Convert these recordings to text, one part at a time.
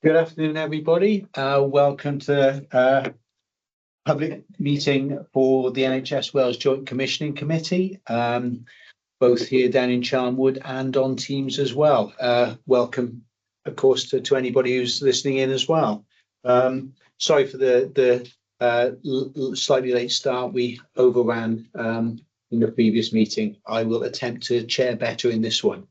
Good afternoon, everybody. Welcome to public meeting for the NHS Wales Joint Commissioning Committee, both here down in Charnwood and on Teams as well. Welcome, of course, to anybody who's listening in as well. Sorry for the slightly late start. We overran in the previous meeting. I will attempt to chair better in this one.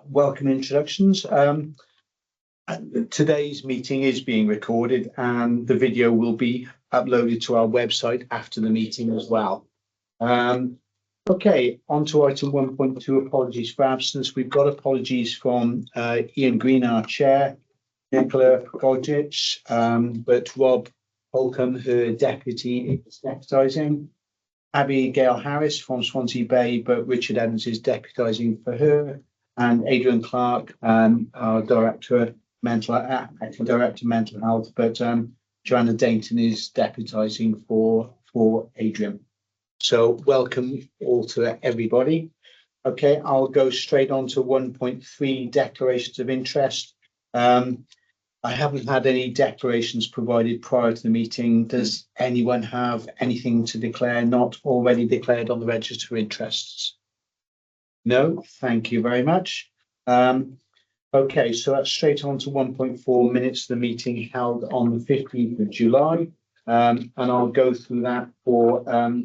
Welcome introductions. Today's meeting is being recorded and the video will be uploaded to our website after the meeting as well. Okay, on to item 1.2, apologies for absence. We've got apologies from Ian Green, our chair, Nicola Godgich, but Rob Holcomb, her deputy, is deputising. Abigail Harris from Swansea Bay, but Richard Evans is deputising for her. And Adrian Clark, our director, acting director of mental health, but Joanna Dainton is deputising for Adrian. So welcome all to everybody. Okay, I'll go straight on to 1.3, declarations of interest. I haven't had any declarations provided prior to the meeting. Does anyone have anything to declare not already declared on the register of interests? No, thank you very much. Okay, so that's straight on to 1.4, minutes of the meeting held on the 15th of July. And I'll go through that for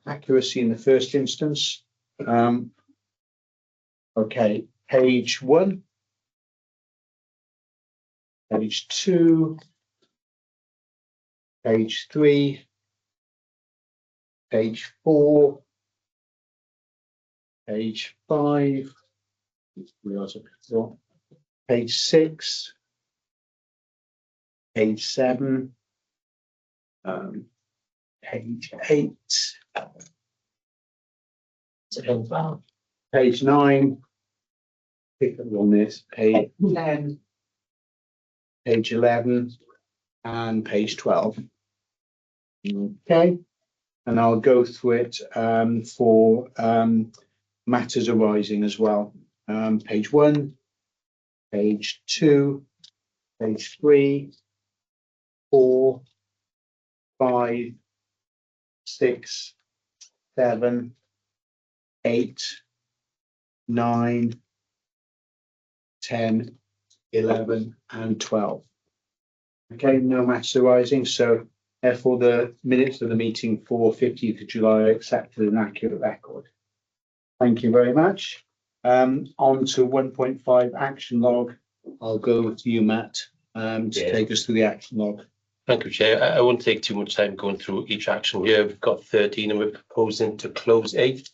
accuracy in the first instance. Okay, page 1, page 2, page 3, page 4, page 5, page 6, page 7, page 8, page 9, pick up on this, page 10, page 11, and page 12. Okay, and I'll go through it for matters arising as well. Page 1, page 2, page 3, 4, 5, 6, 7, 8, 9, 10, 11, and 12. Okay, no matters arising. So therefore the minutes of the meeting for 15th of July are accepted an accurate record. Thank you very much. On to 1.5, action log. I'll go to you, Matt, to take us through the action log. Thank you, Chair. I won't take too much time going through each action here. We've got 13 and we're proposing to close 8.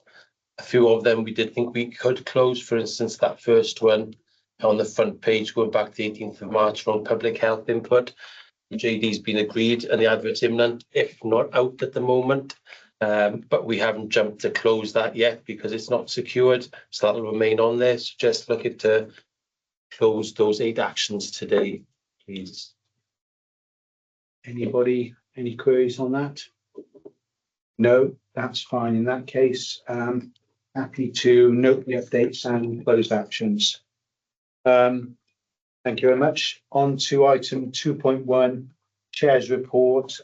A few of them we did think we could close. For instance, that first one on the front page going back to the 18th of March from public health input. JD's been agreed and the advert's imminent, if not out at the moment. But we haven't jumped to close that yet because it's not secured, so that'll remain on there. So just looking to close those 8 actions today, please. Anybody, any queries on that? No, that's fine. In that case, happy to note the updates and closed actions. Thank you very much. On to item 2.1, Chair's report.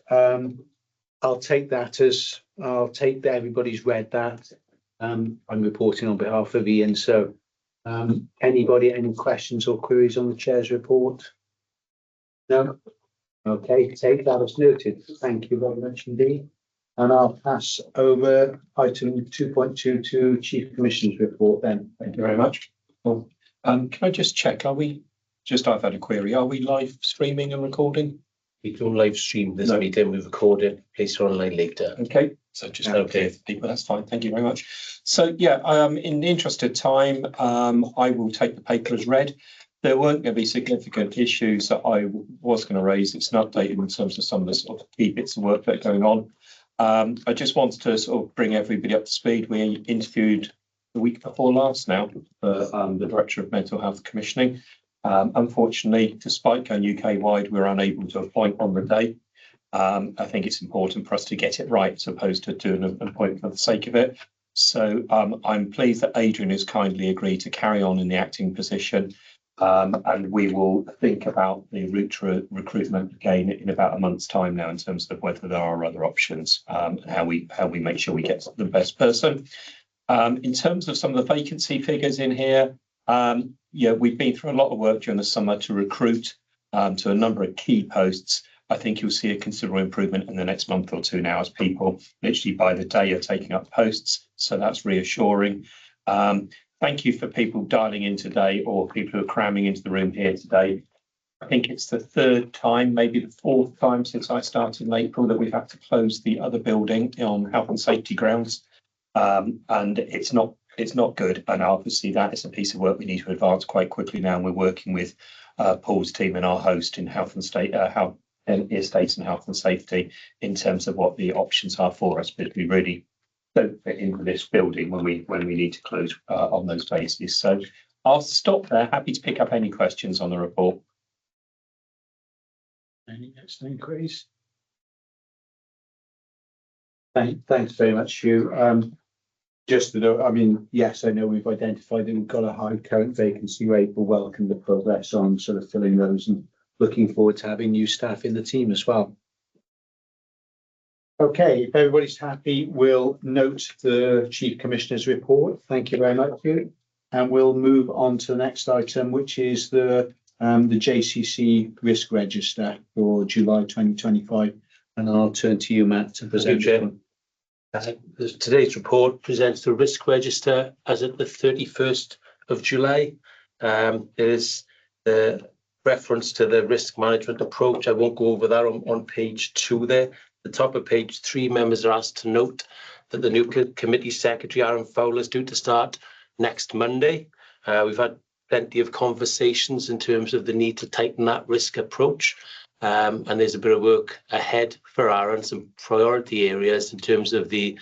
I'll take that as everybody's read that. I'm reporting on behalf of Ian. So anybody, any questions or queries on the Chair's report? No? Okay, take that as noted. Thank you very much indeed. And I'll pass over item 2.2 to Chief Commissioner's report then. Thank you very much. Well, can I just check, I've had a query, are we live streaming and recording? We don't live stream this meeting, we record it, place it online later. Okay, so just okay, people, that's fine. Thank you very much. So yeah, in the interest of time, I will take the paper as read. There weren't going to be significant issues that I was going to raise. It's an update in terms of some of the sort of key bits of work that are going on. I just wanted to sort of bring everybody up to speed. We interviewed the week before last now the Director of Mental Health Commissioning. Unfortunately, despite going UK-wide, we're unable to appoint on the day. I think it's important for us to get it right as opposed to doing an appointment for the sake of it. So I'm pleased that Adrian has kindly agreed to carry on in the acting position. And we will think about the route to recruitment again in about a month's time now in terms of whether there are other options, and how we make sure we get the best person. In terms of some of the vacancy figures in here, yeah, we've been through a lot of work during the summer to recruit to a number of key posts. I think you'll see a considerable improvement in the next month or two now as people literally by the day are taking up posts. So that's reassuring. Thank you for people dialing in today or people who are cramming into the room here today. I think it's the third time, maybe the fourth time since I started in April that we've had to close the other building on health and safety grounds. And it's not good. And obviously that is a piece of work we need to advance quite quickly now. And we're working with Paul's team and our host in health and state, estates and health and safety in terms of what the options are for us. But we really don't fit into this building when we need to close on those bases. So I'll stop there. Happy to pick up any questions on the report. Any next inquiries? Thanks very much, Hugh. Just to know, I mean, yes, I know we've identified that we've got a high current vacancy rate, but welcome the progress on sort of filling those and looking forward to having new staff in the team as well. Okay, if everybody's happy, we'll note the Chief Commissioner's report. Thank you very much, Hugh. And we'll move on to the next item, which is the JCC risk register for July 2025. And I'll turn to you, Matt, to present. Today's report presents the risk register as at the 31st of July. There is the reference to the risk management approach. I won't go over that on page 2 there. The top of page 3, members are asked to note that the new committee secretary, Aaron Fowler, is due to start next Monday. We've had plenty of conversations in terms of the need to tighten that risk approach. And there's a bit of work ahead for Aaron, some priority areas in terms of the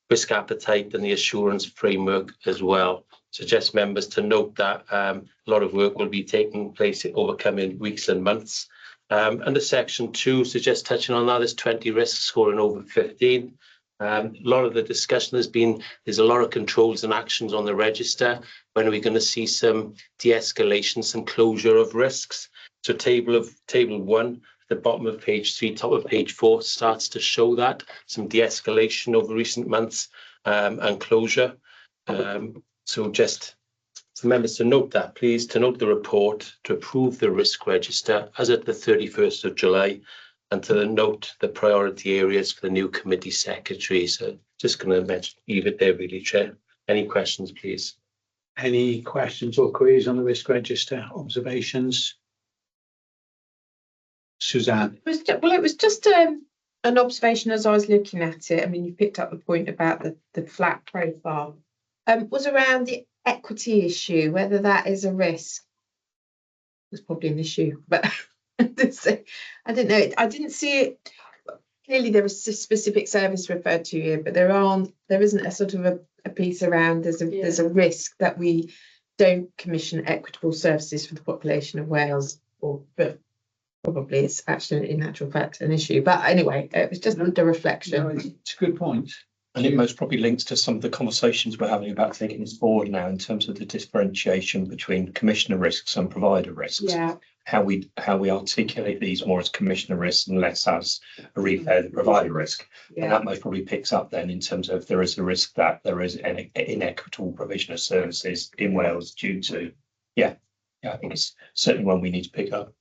risk appetite and the assurance framework as well. Suggest members to note that a lot of work will be taking place over coming weeks and months. Under section 2, suggest touching on that, there's 20 risks scoring over 15. A lot of the discussion has been, there's a lot of controls and actions on the register. When are we going to see some de-escalation, some closure of risks? So table 1, the bottom of page 3, top of page 4 starts to show that some de-escalation over recent months and closure. So just for members to note that, please, to note the report, to approve the risk register as at the 31st of July, and to note the priority areas for the new committee secretary. So just going to leave it there, really, Chair. Any questions, please? Any questions or queries on the risk register? Observations? Suzanne? It was just an observation as I was looking at it. I mean, you picked up the point about the flat profile. Was around the equity issue, whether that is a risk. It's probably an issue, but I didn't know it. I didn't see it. Clearly, there was a specific service referred to here, but there isn't a sort of a piece around. There's a risk that we don't commission equitable services for the population of Wales, but probably it's actually in actual fact an issue. But anyway, it was just a reflection. No, it's a good point. And it most probably links to some of the conversations we're having about taking this forward now in terms of the differentiation between commissioner risks and provider risks. Yeah. How we articulate these more as commissioner risks and less as a repair provider risk. Yeah. And that most probably picks up then in terms of there is a risk that there is an inequitable provision of services in Wales due to, I think it's certainly one we need to pick up.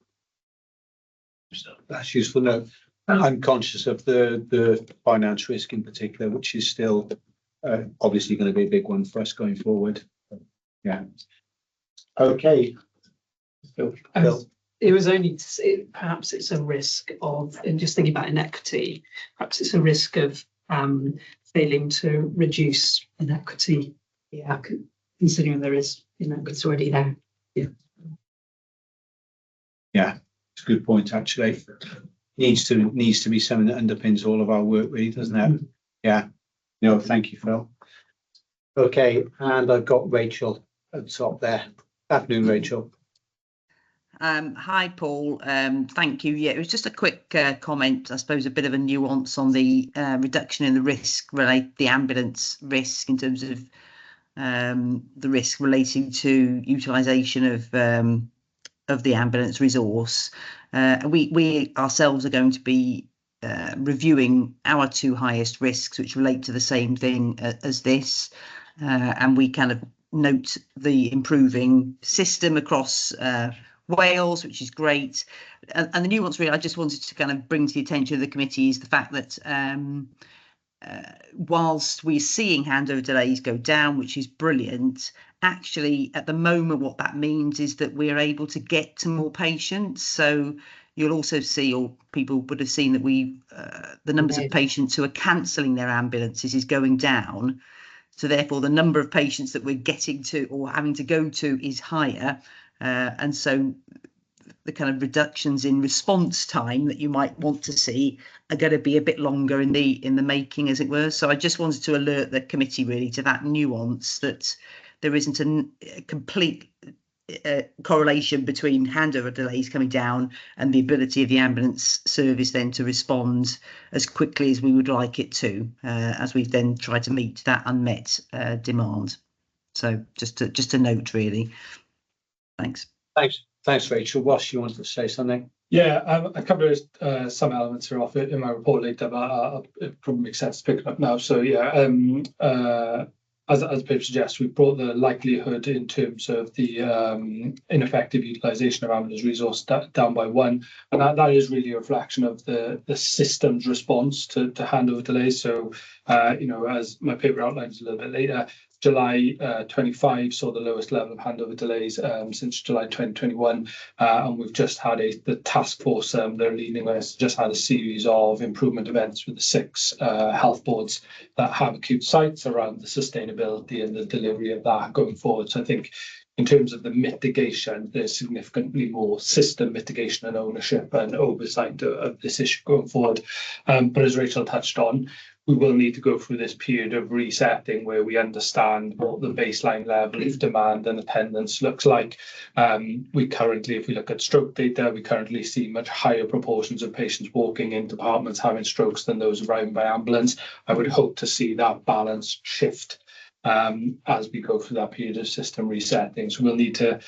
That's useful. No, I'm conscious of the finance risk in particular, which is still obviously going to be a big one for us going forward. Yeah. Okay. Phil. It was only to say, perhaps it's a risk of, and just thinking about inequity, perhaps it's a risk of failing to reduce inequity. Yeah, considering there is it's already there. Yeah, it's a good point. Actually, needs to be something that underpins all of our work, really, doesn't it? Yeah. No, thank you, Phil. Okay, and I've got Rachel at the top there. Afternoon, Rachel. Hi, Paul. Thank you. Yeah, it was just a quick comment, I suppose, a bit of a nuance on the reduction in the risk, the ambulance risk in terms of the risk relating to utilisation of the ambulance resource. We ourselves are going to be reviewing our two highest risks, which relate to the same thing as this, and we kind of note the improving system across Wales, which is great. And the nuance really I just wanted to kind of bring to the attention of the committee is the fact that whilst we're seeing handover delays go down, which is brilliant, actually at the moment what that means is that we're able to get to more patients. So you'll also see, or people would have seen, that the numbers of patients who are cancelling their ambulances is going down. So therefore the number of patients that we're getting to or having to go to is higher. And so the kind of reductions in response time that you might want to see are going to be a bit longer in the making, as it were. So I just wanted to alert the committee really to that nuance, that there isn't a complete correlation between handover delays coming down and the ability of the ambulance service then to respond as quickly as we would like it to, as we've then tried to meet that unmet demand. So just a note really. Thanks. Thanks, Rachel. Ross, you wanted to say something? Yeah, I covered some elements here off it in my report later, but it probably makes sense to pick it up now. So yeah, as the paper suggests, we've brought the likelihood in terms of the ineffective utilisation of ambulance resource down by 1, and that is really a reflection of the system's response to handover delays. So as my paper outlines a little bit later, July 25 saw the lowest level of handover delays since July 2021, and we've just had the task force they're leading us just had a series of improvement events with the 6 health boards that have acute sites around the sustainability and the delivery of that going forward. So I think in terms of the mitigation, there's significantly more system mitigation and ownership and oversight of this issue going forward. But as Rachel touched on, we will need to go through this period of resetting where we understand what the baseline level of demand and attendance looks like. We currently, if we look at stroke data, we currently see much higher proportions of patients walking in departments having strokes than those arriving by ambulance. I would hope to see that balance shift as we go through that period of system resetting. So we'll need to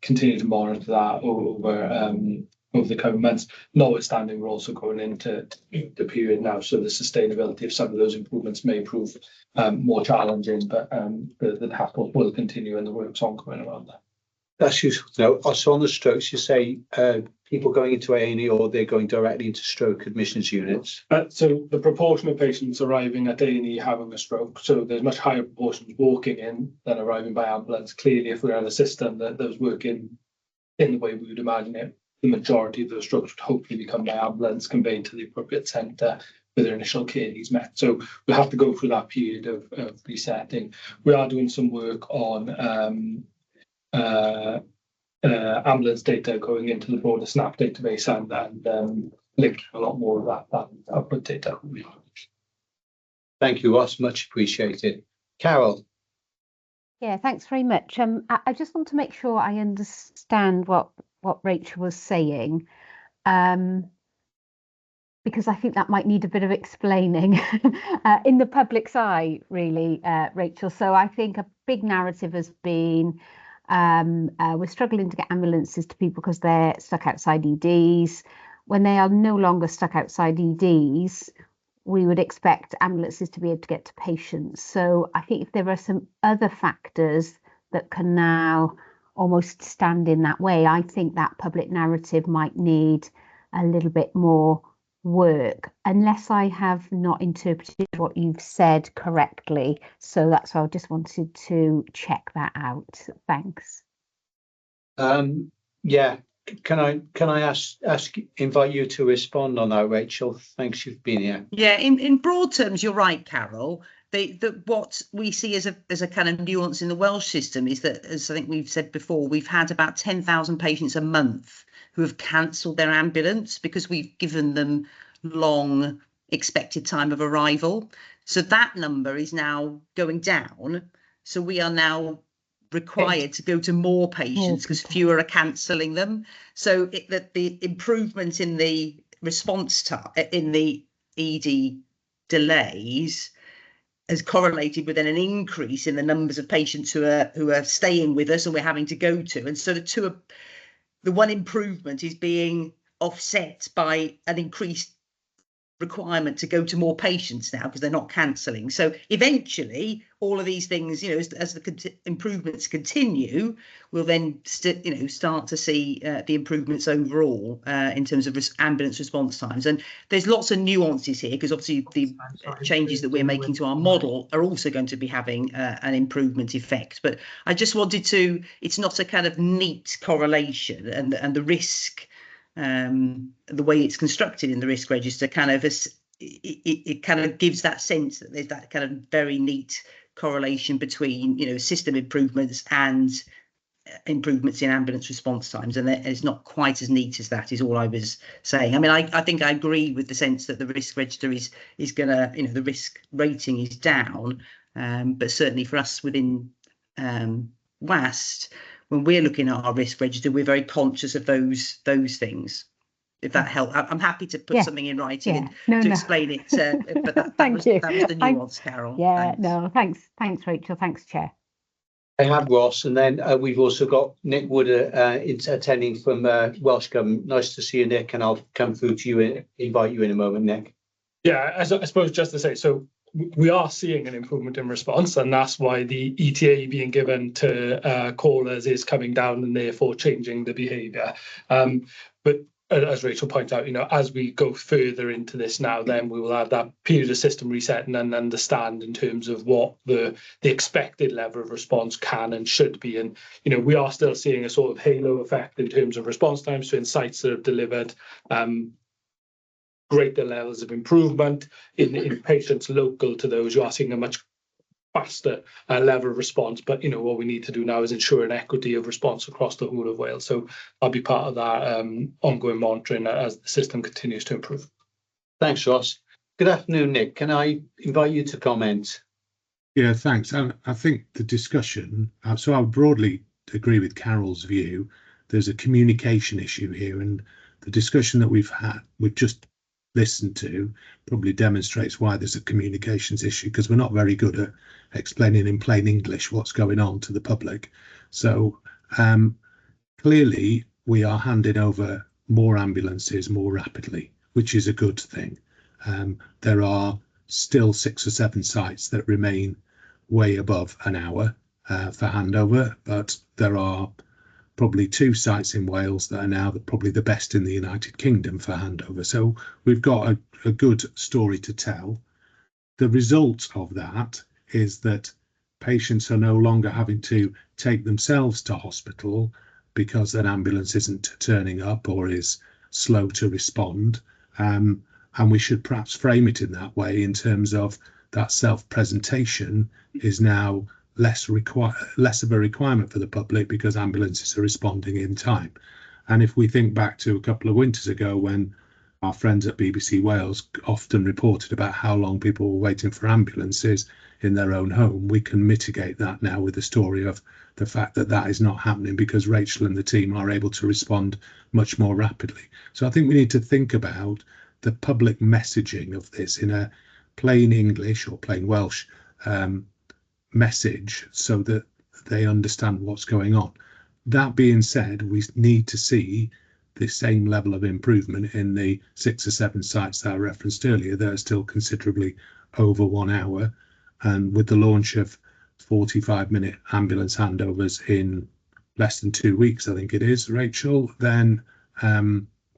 continue to monitor that over the coming months, notwithstanding we're also going into the period now, so the sustainability of some of those improvements may prove more challenging, but the task force will continue and the work's ongoing around that. That's useful to know. Also on the strokes, you say people going into A&E or they're going directly into stroke admissions units? So the proportion of patients arriving at A&E having a stroke, so there's much higher proportions walking in than arriving by ambulance. Clearly, if we're in a system that was working in the way we would imagine it, the majority of those strokes would hopefully become by ambulance conveyed to the appropriate centre with their initial care needs met. So we have to go through that period of resetting. We are doing some work on ambulance data going into the broader SNAP database and linking a lot more of that output data. Thank you, Ross. Much appreciated. Carol. Yeah, thanks very much. I just want to make sure I understand what Rachel was saying, because I think that might need a bit of explaining in the public's eye, really, Rachel. So I think a big narrative has been we're struggling to get ambulances to people because they're stuck outside EDs. When they are no longer stuck outside EDs, we would expect ambulances to be able to get to patients. So I think if there are some other factors that can now almost stand in that way, I think that public narrative might need a little bit more work, unless I have not interpreted what you've said correctly. So that's why I just wanted to check that out. Thanks. Yeah, can I invite you to respond on that, Rachel? Thanks, you've been here. Yeah, in broad terms, you're right, Carol. What we see as a kind of nuance in the Welsh system is that, as I think we've said before, we've had about 10,000 patients a month who have cancelled their ambulance because we've given them long expected time of arrival. So that number is now going down. So we are now required to go to more patients because fewer are cancelling them. So that the improvement in the response time in the ED delays has correlated with an increase in the numbers of patients who are staying with us and we're having to go to. And sort of the one improvement is being offset by an increased requirement to go to more patients now because they're not cancelling. So eventually all of these things, as the improvements continue, we'll then start to see the improvements overall in terms of ambulance response times. And there's lots of nuances here because obviously the changes that we're making to our model are also going to be having an improvement effect. But I just wanted to, it's not a kind of neat correlation, and the risk, the way it's constructed in the risk register kind of it kind of gives that sense that there's that kind of very neat correlation between system improvements and improvements in ambulance response times, and it's not quite as neat as that is all I was saying. I mean, I think I agree with the sense that the risk register is gonna, the risk rating is down, but certainly for us within WAST, when we're looking at our risk register, we're very conscious of those things. If that helps, I'm happy to put something in writing to explain it. But that was the nuance, Carol. Yeah, thanks. Thanks, Rachel. Thanks, Chair. I have Ross, and then we've also got Nick Wood attending from Welsh Government. Nice to see you, Nick, and I'll come through to you and invite you in a moment, Nick. Yeah, I suppose just to say, so we are seeing an improvement in response, and that's why the ETA being given to callers is coming down and therefore changing the behaviour. But as Rachel pointed out, as we go further into this now, then we will have that period of system reset and then understand in terms of what the expected level of response can and should be. And, we are still seeing a sort of halo effect in terms of response times. So in sites that have delivered greater levels of improvement in patients local to those, you are seeing a much faster level of response. But what we need to do now is ensure an equity of response across the whole of Wales. So I'll be part of that ongoing monitoring as the system continues to improve. Thanks, Ross. Good afternoon, Nick. Can I invite you to comment? Yeah, thanks. And I think the discussion, so I broadly agree with Carol's view. There's a communication issue here, and the discussion that we've just listened to probably demonstrates why there's a communications issue, because we're not very good at explaining in plain English what's going on to the public. So clearly we are handing over more ambulances more rapidly, which is a good thing. There are still 6 or 7 sites that remain way above an hour for handover, but there are probably 2 sites in Wales that are now probably the best in the United Kingdom for handover. So we've got a good story to tell. The result of that is that patients are no longer having to take themselves to hospital because an ambulance isn't turning up or is slow to respond. And we should perhaps frame it in that way, in terms of that self-presentation is now less of a requirement for the public because ambulances are responding in time. And if we think back to a couple of winters ago, when our friends at BBC Wales often reported about how long people were waiting for ambulances in their own home, we can mitigate that now with the story of the fact that that is not happening because Rachel and the team are able to respond much more rapidly. So I think we need to think about the public messaging of this in a plain English or plain Welsh message, so that they understand what's going on. That being said, we need to see the same level of improvement in the 6 or 7 sites that I referenced earlier that are still considerably over 1 hour. And with the launch of 45-minute ambulance handovers in less than 2 weeks, I think it is, Rachel, then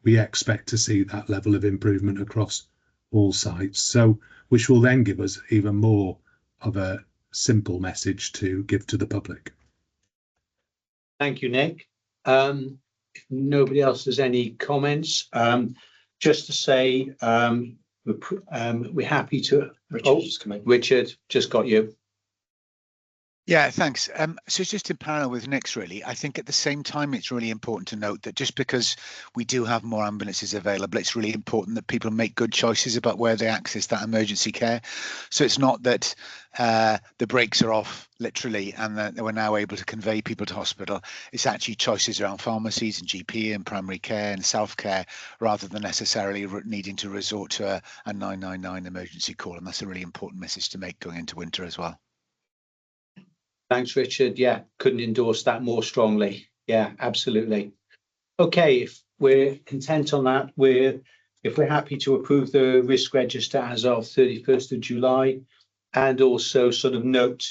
we expect to see that level of improvement across all sites. So, which will then give us even more of a simple message to give to the public. Thank you, Nick. If nobody else has any comments, just to say we're happy to. Richard just got you. Yeah, thanks. So it's just in parallel with Nick's, really. I think at the same time, it's really important to note that just because we do have more ambulances available, it's really important that people make good choices about where they access that emergency care. So it's not that the brakes are off literally and that we're now able to convey people to hospital. It's actually choices around pharmacies and GP and primary care and self-care rather than necessarily needing to resort to a 999 emergency call. And that's a really important message to make going into winter as well. Thanks, Richard. Yeah, couldn't endorse that more strongly. Yeah, absolutely. Okay, if we're content on that, if we're happy to approve the risk register as of 31st of July, and also sort of note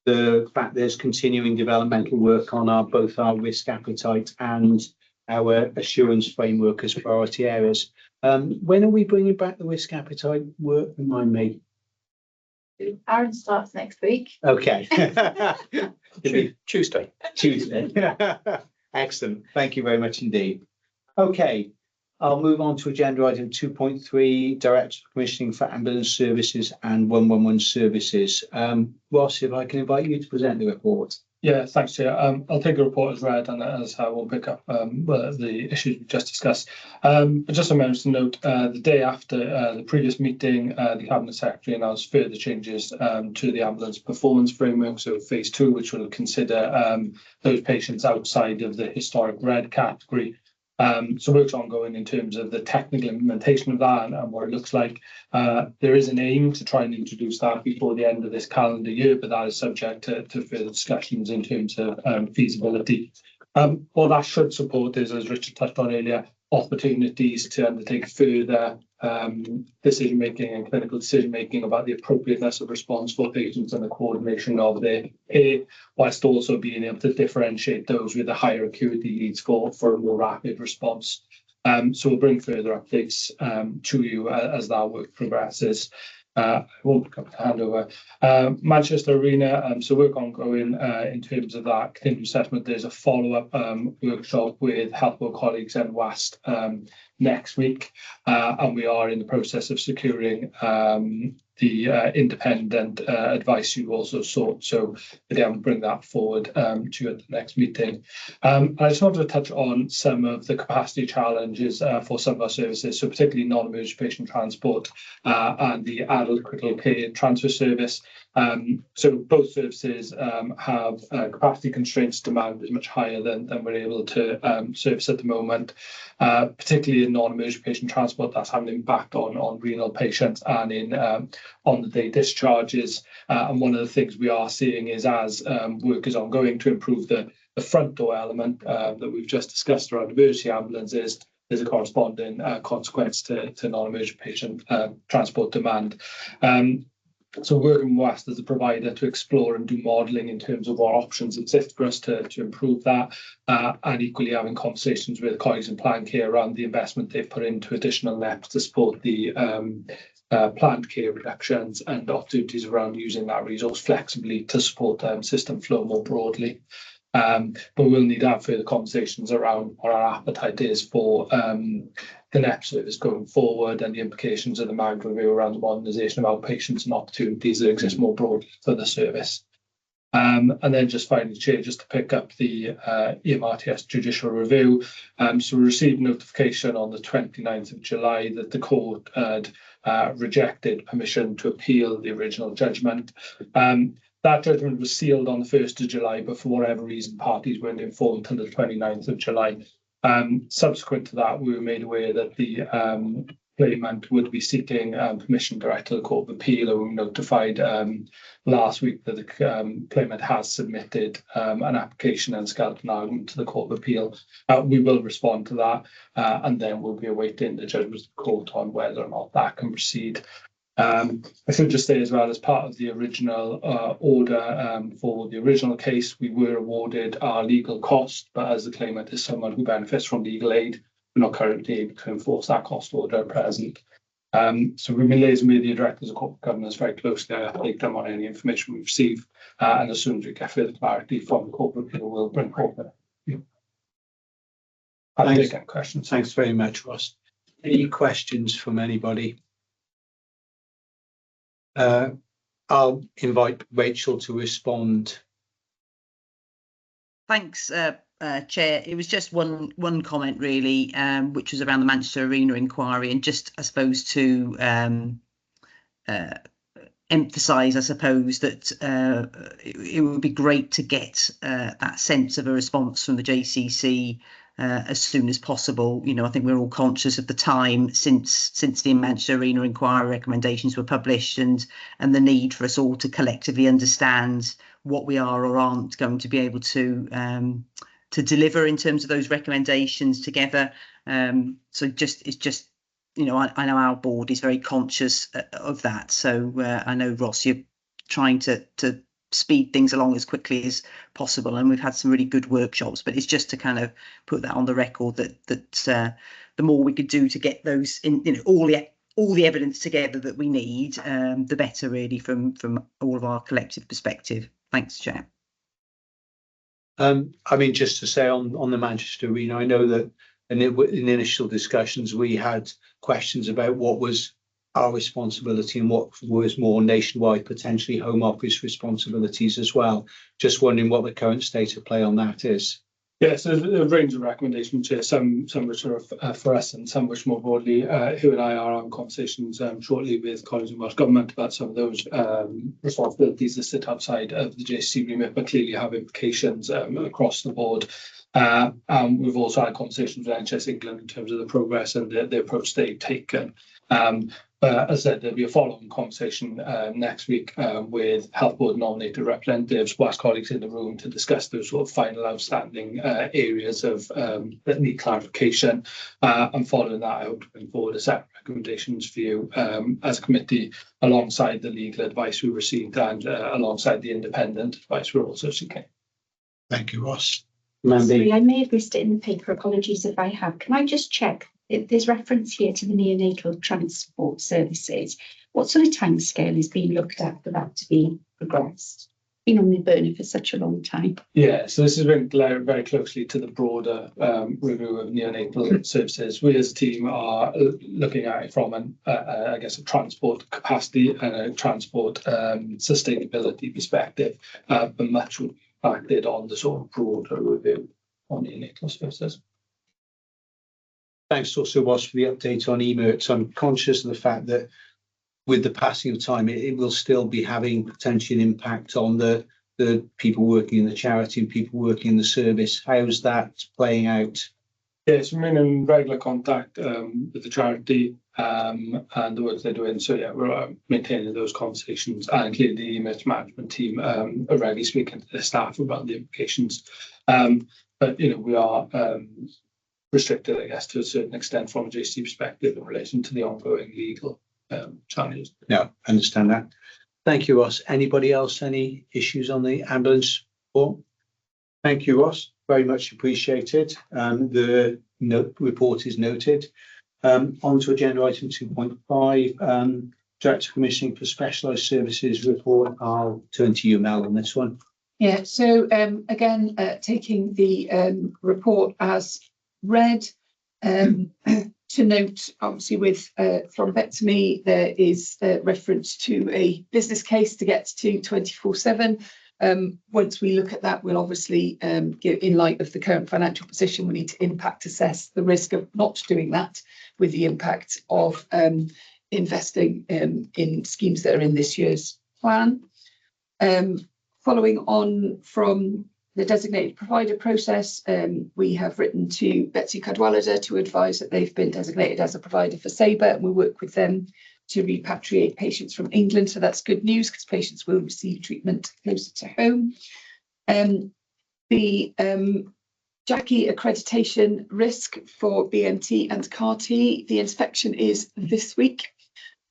the fact there's continuing developmental work on both our risk appetite and our assurance framework as priority areas. When are we bringing back the risk appetite work? Remind me. Aaron starts next week. Okay. Tuesday. Tuesday. Excellent. Thank you very much indeed. Okay, I'll move on to agenda item 2.3, Director of Commissioning for Ambulance Services and 111 Services. Ross, if I can invite you to present the report. Yeah, thanks, Chair. I'll take the report as read, and as I will pick up the issues we just discussed. But just a moment to note, the day after the previous meeting, the Cabinet Secretary announced further changes to the ambulance performance framework, so phase 2, which will consider those patients outside of the historic red category. So work's ongoing in terms of the technical implementation of that and what it looks like. There is an aim to try and introduce that before the end of this calendar year, but that is subject to further discussions in terms of feasibility. What that should support is, as Richard touched on earlier, opportunities to undertake further decision making and clinical decision making about the appropriateness of response for patients and the coordination of their care, whilst also being able to differentiate those with the higher acuity needs for a more rapid response. So we'll bring further updates to you as that work progresses. I won't come to hand over. Manchester Arena, so work ongoing in terms of that continuing assessment. There's a follow-up workshop with Healthwell colleagues in West next week, and we are in the process of securing the independent advice you also sought. So again, we'll bring that forward to you at the next meeting. I just wanted to touch on some of the capacity challenges for some of our services, so particularly non-emergency patient transport and the adult critical care transfer service. So both services have capacity constraints. Demand is much higher than we're able to service at the moment, particularly in non-emergency patient transport. That's having an impact on renal patients and in on-the-day discharges. And one of the things we are seeing is, as work is ongoing to improve the front door element that we've just discussed around emergency ambulances, there's a corresponding consequence to non-emergency patient transport demand. So working with West as a provider to explore and do modelling in terms of what options exist for us to improve that, and equally having conversations with colleagues in planned care around the investment they've put into additional NEPs to support the planned care reductions and opportunities around using that resource flexibly to support system flow more broadly. But we'll need to have further conversations around what our appetite is for the NEP service going forward and the implications of the MAG review around the modernisation of outpatients and opportunities that exist more broadly for the service. And then just finally, Chair, just to pick up the EMRTS judicial review. So we received notification on the 29th of July that the court had rejected permission to appeal the original judgment. That judgment was sealed on the 1st of July, but for whatever reason, parties weren't informed until the 29th of July. Subsequent to that, we were made aware that the claimant would be seeking permission direct to the Court of Appeal, and we were notified last week that the claimant has submitted an application and skeleton argument to the Court of Appeal. We will respond to that, and then we'll be awaiting the judgment of the court on whether or not that can proceed. I should just say as well, as part of the original order for the original case, we were awarded our legal cost, but as the claimant is someone who benefits from legal aid, we're not currently able to enforce that cost order at present. So we've been liaising with the directors of corporate governance very closely. I update them on any information we receive, and as soon as we get further clarity from the Court of Appeal, we'll bring forward. Thanks. Questions. Thanks very much, Ross. Any questions from anybody? I'll invite Rachel to respond. Thanks, Chair. It was just one comment really, which was around the Manchester Arena inquiry, and just I suppose to emphasise, I suppose, that it would be great to get that sense of a response from the JCC as soon as possible. You know, I think we're all conscious of the time since the Manchester Arena inquiry recommendations were published, and the need for us all to collectively understand what we are or aren't going to be able to deliver in terms of those recommendations together. So it's just, you know, I know our board is very conscious of that. So I know, Ross, you're trying to speed things along as quickly as possible, and we've had some really good workshops, but it's just to kind of put that on the record that the more we could do to get those in, you know, all the evidence together that we need, the better really from all of our collective perspective. Thanks, Chair. I mean, just to say on the Manchester Arena, I know that in initial discussions we had questions about what was our responsibility and what was more nationwide, potentially Home Office responsibilities as well. Just wondering what the current state of play on that is. Yeah, so a range of recommendations here, some which are for us and some which more broadly, Hugh and I are on conversations shortly with colleagues in Welsh Government about some of those responsibilities that sit outside of the JCC remit, but clearly have implications across the board. We've also had conversations with NHS England in terms of the progress and the approach they've taken. As I said, there'll be a follow-on conversation next week with Health Board nominated representatives, whilst colleagues in the room, to discuss those sort of final outstanding areas of that need clarification. And following that, I hope to bring forward a set of recommendations for you as a committee, alongside the legal advice we received and alongside the independent advice we're also seeking. Thank you, Ross. Sorry, I may have missed it in the paper. Apologies if I have. Can I just check? There's reference here to the neonatal transport services. What sort of timescale is being looked at for that to be progressed? Been on the burner for such a long time. Yeah, so this has been very closely to the broader review of neonatal services. We as a team are looking at it from I guess a transport capacity and a transport sustainability perspective, but much will be impacted on the sort of broader review on neonatal services. Thanks also, Ross, for the update on EMIRTS. I'm conscious of the fact that with the passing of time, it will still be having potential impact on the people working in the charity and people working in the service. How's that playing out? Yes, we're in regular contact with the charity and the work they're doing. So yeah, we're maintaining those conversations, and clearly the EMIRTS management team are regularly speaking to their staff about the implications. But you know, we are restricted, I guess, to a certain extent from a JCC perspective in relation to the ongoing legal challenges. No, I understand that. Thank you, Ross. Anybody else? Any issues on the ambulance report? Thank you, Ross. Very much appreciated. The report is noted. On to agenda item 2.5, Director Commissioning for Specialised Services report. I'll turn to you, Mel, on this one. Yeah, so again, taking the report as read, to note, obviously with thrombectomy, there is reference to a business case to get to 24/7. Once we look at that, we'll obviously, in light of the current financial position, we need to impact assess the risk of not doing that with the impact of investing in schemes that are in this year's plan. Following on from the designated provider process, we have written to Betsy Cadwallader to advise that they've been designated as a provider for Sabre, and we work with them to repatriate patients from England. So that's good news because patients will receive treatment closer to home. The JACI accreditation risk for BMT and CAR-T, the inspection is this week.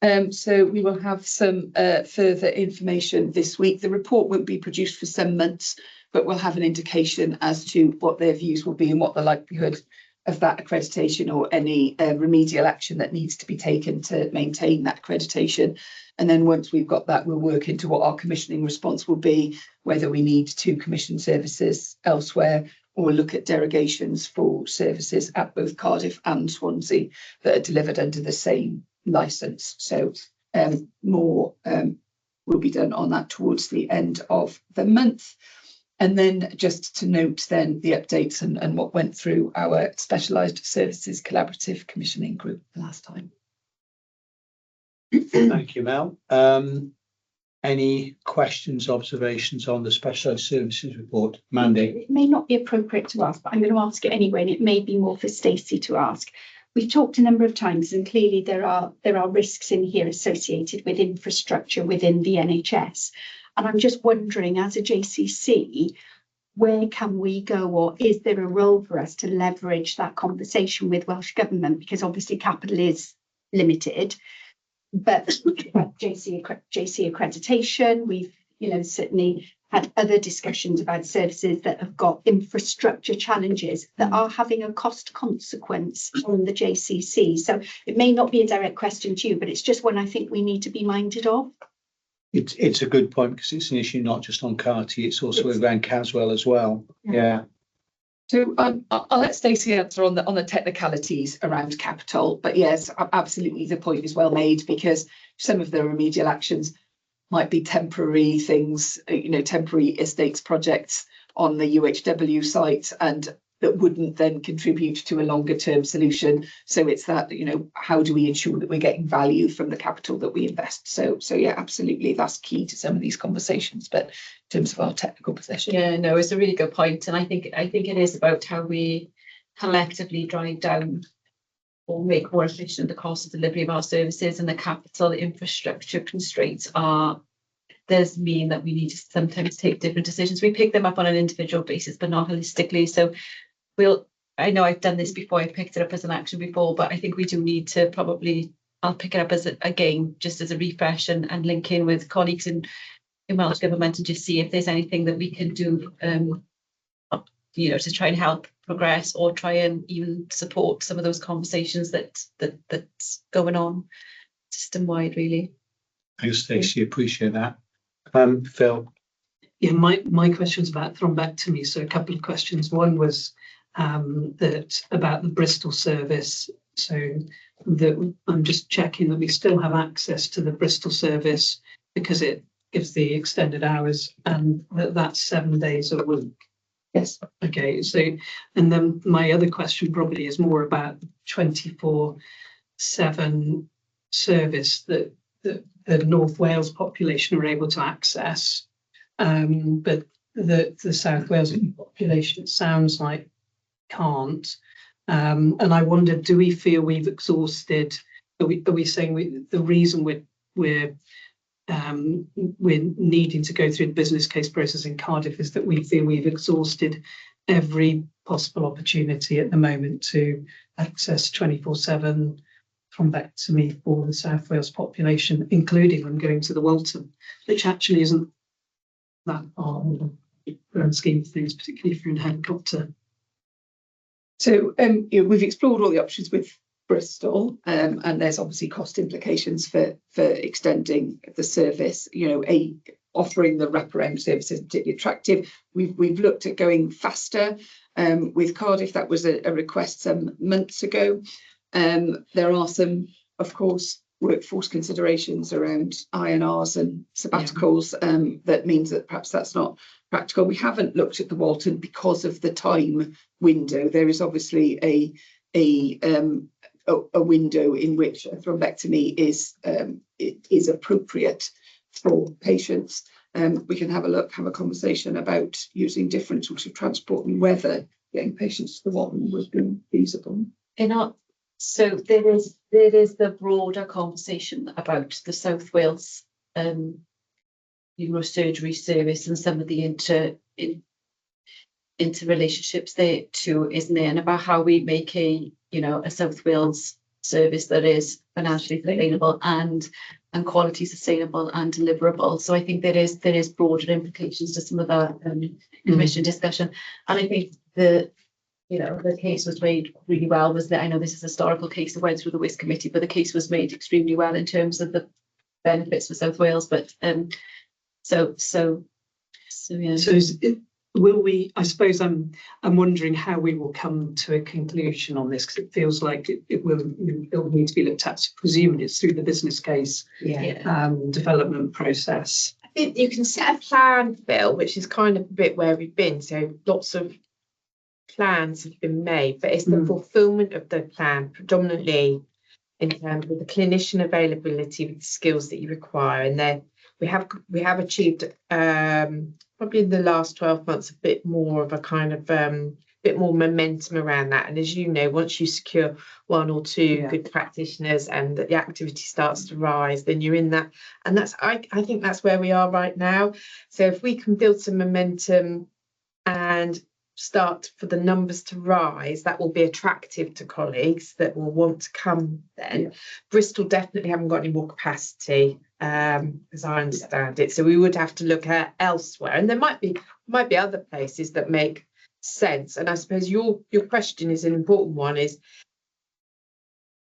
So we will have some further information this week. The report won't be produced for some months, but we'll have an indication as to what their views will be and what the likelihood of that accreditation or any remedial action that needs to be taken to maintain that accreditation. And then once we've got that, we'll work into what our commissioning response will be, whether we need to commission services elsewhere or look at derogations for services at both Cardiff and Swansea that are delivered under the same licence. So more will be done on that towards the end of the month. And then just to note then the updates and what went through our Specialised Services Collaborative Commissioning Group last time. Thank you, Mel. Any questions, observations on the Specialised Services report? Mandy? It may not be appropriate to ask, but I'm going to ask it anyway, and it may be more for Stacey to ask. We've talked a number of times, and clearly there are risks in here associated with infrastructure within the NHS. And I'm just wondering, as a JCC, where can we go, or is there a role for us to leverage that conversation with Welsh Government? Because obviously capital is limited, but JC accreditation, we've certainly had other discussions about services that have got infrastructure challenges that are having a cost consequence on the JCC. So it may not be a direct question to you, but it's just one I think we need to be minded of. It's a good point, because it's an issue not just on Carty, it's also around Caswell as well. Yeah. So I'll let Stacey answer on the technicalities around capital, but yes, absolutely, the point is well made, because some of the remedial actions might be temporary things, temporary estates projects on the UHW site, and that wouldn't then contribute to a longer term solution. So it's that, how do we ensure that we're getting value from the capital that we invest? So yeah, absolutely, that's key to some of these conversations. But in terms of our technical position, yeah, no, it's a really good point, and I think it is about how we collectively drive down or make more efficient the cost of delivery of our services, and the capital infrastructure constraints does mean that we need to sometimes take different decisions. We pick them up on an individual basis, but not holistically. So I know I've done this before, I've picked it up as an action before, but I think we do need to I'll pick it up again, just as a refresh, and link in with colleagues in Welsh Government and just see if there's anything that we can do, to try and help progress, or try and even support some of those conversations that's going on system-wide, really. Thanks, Stacey, appreciate that. Phil? Yeah, my question's about thrombectomy. So a couple of questions. One was that about the Bristol service. So that I'm just checking that we still have access to the Bristol service, because it gives the extended hours, and that's 7 days a week. Yes. Okay. So, and then my other question probably is more about 24/7 service that the North Wales population are able to access, but the South Wales population, it sounds like, can't. And I wondered, do we feel we've exhausted? Are we saying the reason we're needing to go through the business case process in Cardiff is that we feel we've exhausted every possible opportunity at the moment to access 24/7 thrombectomy for the South Wales population, including them going to the Walton, which actually isn't that far in the grand scheme of things, particularly if you're in a helicopter. So we've explored all the options with Bristol, and there's obviously cost implications for extending the service. Offering the wraparound service isn't particularly attractive. We've looked at going faster with Cardiff. That was a request some months ago. There are some, of course, workforce considerations around INRs and sabbaticals. That means that perhaps that's not practical. We haven't looked at the Walton because of the time window. There is obviously a window in which a thrombectomy is appropriate for patients. We can have a conversation about using different sorts of transport and whether getting patients to the Walton would be feasible. So there is the broader conversation about the South Wales neurosurgery service and some of the interrelationships there too, isn't there? And about how we make a South Wales service that is financially sustainable and quality sustainable and deliverable. So I think there is broader implications to some of that commission discussion. And I think the case was made really well. I know this is a historical case that went through the WIS committee, but the case was made extremely well in terms of the benefits for South Wales. But yeah. So is will we, I suppose I'm wondering how we will come to a conclusion on this, because it feels like it will need to be looked at. So presumably it's through the business case development process. I think you can set a plan, Bill, which is kind of a bit where we've been. So lots of plans have been made, but it's the fulfilment of the plan predominantly in terms of the clinician availability with the skills that you require. And then we have achieved probably in the last 12 months a bit more of a kind of bit more momentum around that. And as you know, once you secure one or two good practitioners and the activity starts to rise, then you're in that. And that's I think that's where we are right now. So if we can build some momentum and start for the numbers to rise, that will be attractive to colleagues that will want to come then. Bristol definitely haven't got any more capacity, as I understand it, so we would have to look at elsewhere, and there might be other places that make sense. And I suppose your question is an important one, is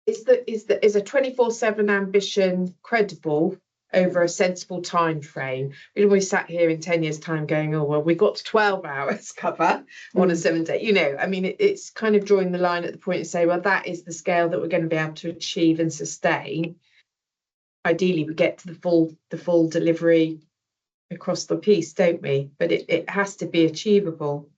a 24/7 ambition credible over a sensible time frame? We'd always sat here in 10 years time going, oh well, we got to 12 hours cover on a 7-day, you know. I mean, it's kind of drawing the line at the point to say, well, that is the scale that we're going to be able to achieve and sustain. Ideally we get to the full delivery across the piece, don't we? But it has to be achievable.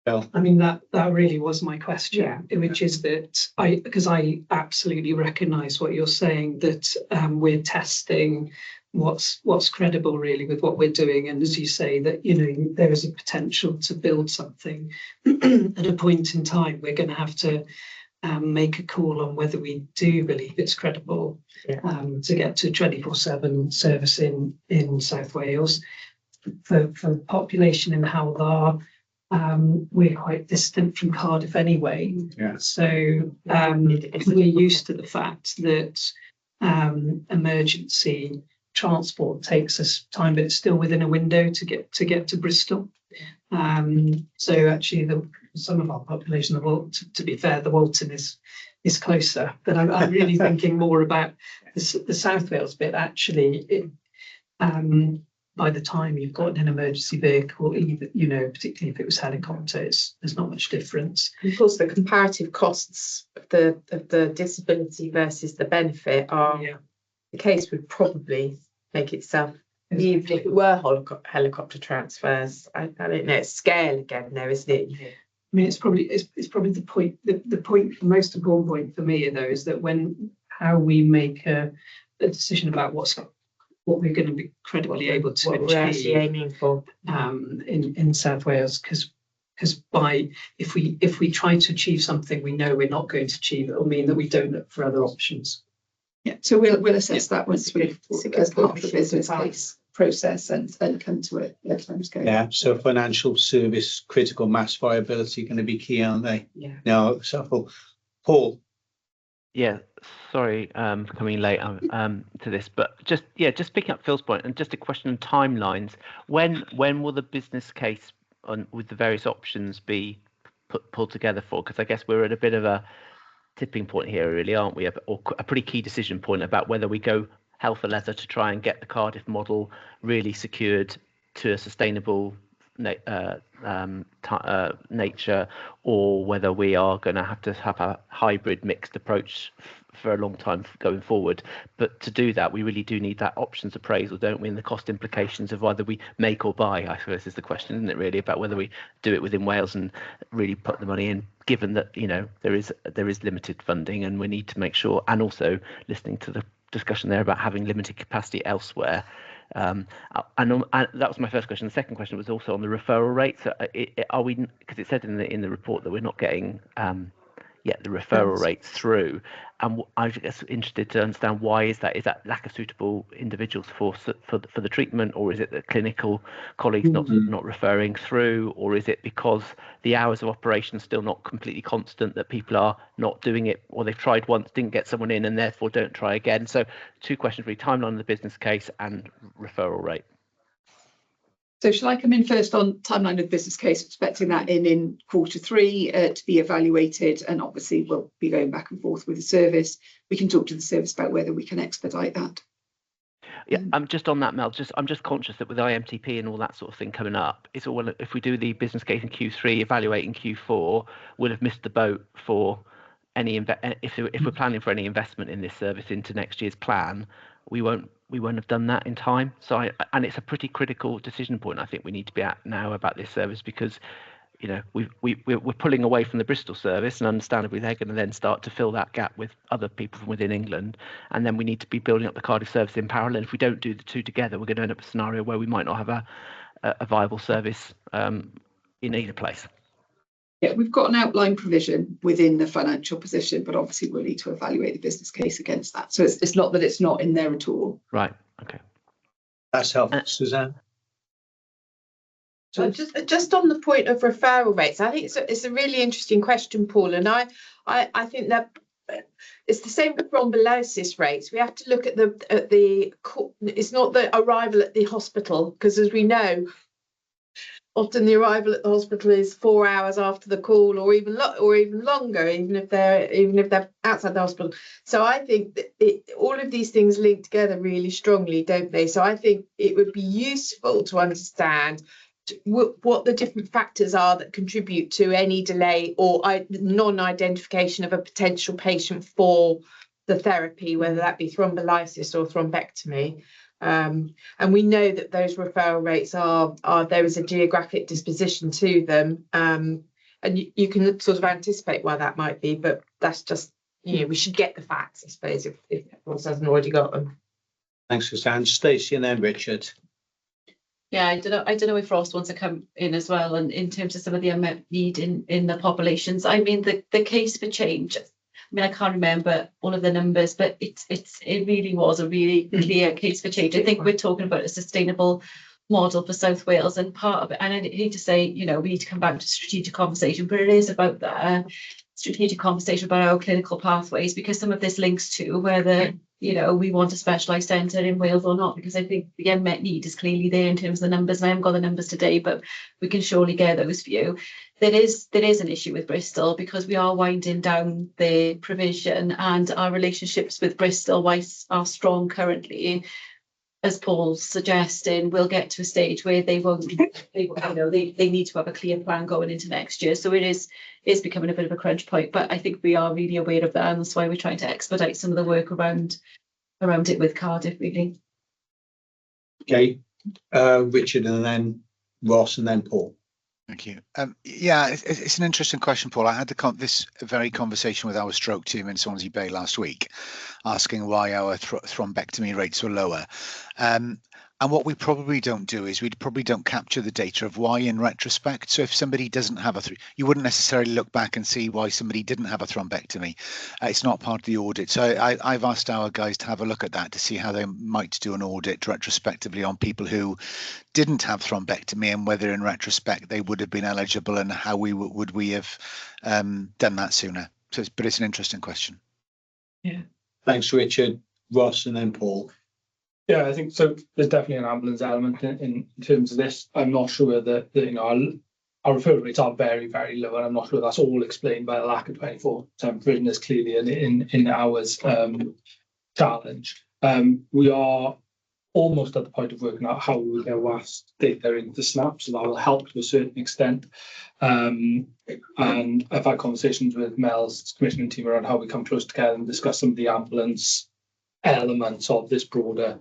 Well, I mean, that really was my question, which is that because I absolutely recognise what you're saying, that we're testing what's credible really with what we're doing, and as you say, that there is a potential to build something. At a point in time, we're going to have to make a call on whether we do believe it's credible to get to 24/7 service in South Wales. For the population in Hywel Dda, we're quite distant from Cardiff anyway. So we're used to the fact that emergency transport takes us time, but it's still within a window to get to Bristol. So actually some of our population, to be fair, the Walton is closer, but I'm really thinking more about the South Wales bit. Actually, by the time you've got an emergency vehicle, either, particularly if it was helicopters, there's not much difference. And of course, the comparative costs of the disability versus the benefit are the case would probably make itself. Even if it were helicopter transfers, I don't know, it's scale again there, isn't it? I mean, it's probably the point. The point, the most important point for me though, is that how we make a decision about what we're going to be credibly able to achieve, we're actually aiming for in South Wales, because if we try to achieve something we know we're not going to achieve, it will mean that we don't look for other options. Yeah, so we'll assess that once we've as part of the business case process and come to it at timescale. Yeah, so financial service, critical mass viability going to be key, aren't they? Yeah. Now, so Paul. Yeah, sorry for coming late to this, but just picking up Phil's point, and just a question on timelines. When will the business case with the various options be pulled together for? Because I guess we're at a bit of a tipping point here, really, aren't we? Or a pretty key decision point about whether we go hell for leather to try and get the Cardiff model really secured to a sustainable nature, or whether we are going to have a hybrid mixed approach for a long time going forward. But to do that, we really do need that options appraisal, don't we? And the cost implications of whether we make or buy, I suppose, is the question, isn't it, really, about whether we do it within Wales and really put the money in, given that there is limited funding, and we need to make sure, and also listening to the discussion there about having limited capacity elsewhere. And that was my first question. The second question was also on the referral rates. Are we, because it said in the report that we're not getting the referral rates through, and I guess interested to understand why is that? Is that lack of suitable individuals for the treatment, or is it that clinical colleagues not referring through, or is it because the hours of operation are still not completely constant, that people are not doing it, or they've tried once, didn't get someone in, and therefore don't try again? So two questions really: timeline of the business case and referral rate. So shall I come in first on timeline of the business case, expecting that in Q3 to be evaluated, and obviously we'll be going back and forth with the service. We can talk to the service about whether we can expedite that. Yeah, I'm just on that, Mel. I'm just conscious that with IMTP and all that sort of thing coming up, it's all, if we do the business case in Q3, evaluate in Q4, we'll have missed the boat for any if we're planning for any investment in this service into next year's plan. We won't have done that in time. So and it's a pretty critical decision point I think we need to be at now about this service, because you know we're pulling away from the Bristol service, and understandably they're going to then start to fill that gap with other people from within England, and then we need to be building up the Cardiff service in parallel. If we don't do the two together, we're going to end up in a scenario where we might not have a viable service in either place. Yeah, we've got an outline provision within the financial position, but obviously we'll need to evaluate the business case against that. So it's not that it's not in there at all. Right. Okay. That's helpful, Suzanne. So just on the point of referral rates, I think it's a really interesting question, Paul, and I think that it's the same with thrombolysis rates. We have to look at it's not the arrival at the hospital, because as we know, often the arrival at the hospital is 4 hours after the call, or even longer, even if they're outside the hospital. So I think that all of these things link together really strongly, don't they? So I think it would be useful to understand what the different factors are that contribute to any delay or non-identification of a potential patient for the therapy, whether that be thrombolysis or thrombectomy. And we know that those referral rates are there is a geographic disposition to them, and you can sort of anticipate why that might be, but that's just, you know, we should get the facts, I suppose, if everyone hasn't already got them. Thanks, Suzanne. Stacey and then Richard. Yeah, I don't know if Ross wants to come in as well, and in terms of some of the unmet need in the populations. I mean, the case for change, I mean, I can't remember all of the numbers, but it really was a really clear case for change. I think we're talking about a sustainable model for South Wales, and part of it, and I hate to say, you know, we need to come back to strategic conversation, but it is about that strategic conversation about our clinical pathways, because some of this links to whether, you know, we want a specialised centre in Wales or not, because I think the unmet need is clearly there in terms of the numbers, and I haven't got the numbers today, but we can surely get those for you. There is an issue with Bristol, because we are winding down the provision, and our relationships with Bristol, whilst are strong currently, as Paul's suggesting, we'll get to a stage where they won't, they need to have a clear plan going into next year. So it is becoming a bit of a crunch point, but I think we are really aware of that, and that's why we're trying to expedite some of the work around it with Cardiff, really. Okay, Richard and then Ross and then Paul. Thank you. Yeah, it's an interesting question, Paul. I had this very conversation with our stroke team in Swansea Bay last week, asking why our thrombectomy rates were lower. And what we probably don't do is we probably don't capture the data of why in retrospect. So if somebody doesn't have you wouldn't necessarily look back and see why somebody didn't have a thrombectomy. It's not part of the audit. So I've asked our guys to have a look at that to see how they might do an audit retrospectively on people who didn't have thrombectomy, and whether in retrospect they would have been eligible, and how would we have done that sooner. So but it's an interesting question. Yeah. Thanks, Richard. Ross and then Paul. Yeah, I think so. There's definitely an ambulance element in terms of this. I'm not sure that you know, our referral rates are very, very low, and I'm not sure that's all explained by the lack of 24/7 provision. Is clearly in ours challenge. We are almost at the point of working out how we will get WAS data into SNAP, so that will help to a certain extent. And I've had conversations with Mel's commissioning team around how we come close together and discuss some of the ambulance elements of this broader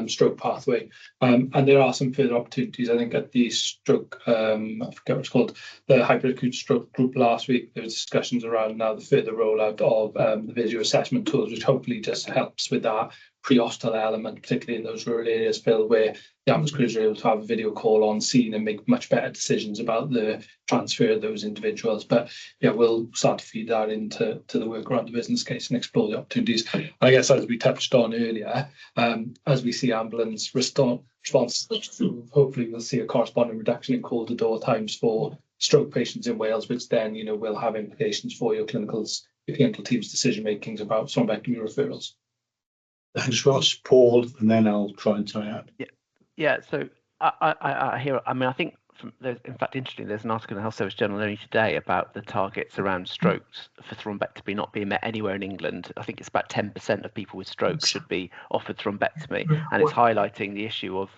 stroke pathway, and there are some further opportunities. I think at the stroke, I forget what it's called, the hyperacute stroke group last week, there was discussions around now the further rollout of the video assessment tools, which hopefully just helps with that pre-hospital element, particularly in those rural areas, Phil, where the ambulance crews are able to have a video call on scene and make much better decisions about the transfer of those individuals. But yeah, we'll start to feed that into the work around the business case and explore the opportunities. I guess, as we touched on earlier, as we see ambulance response, hopefully we'll see a corresponding reduction in call to door times for stroke patients in Wales, which then, you know, will have implications for your clinical team's decision makings about thrombectomy referrals. Thanks, Ross. Paul, and then I'll try and tie up. Yeah. So I hear. I mean, I think in fact, interestingly, there's an article in the Health Service Journal only today about the targets around strokes for thrombectomy not being met anywhere in England. I think it's about 10% of people with stroke should be offered thrombectomy, and it's highlighting the issue of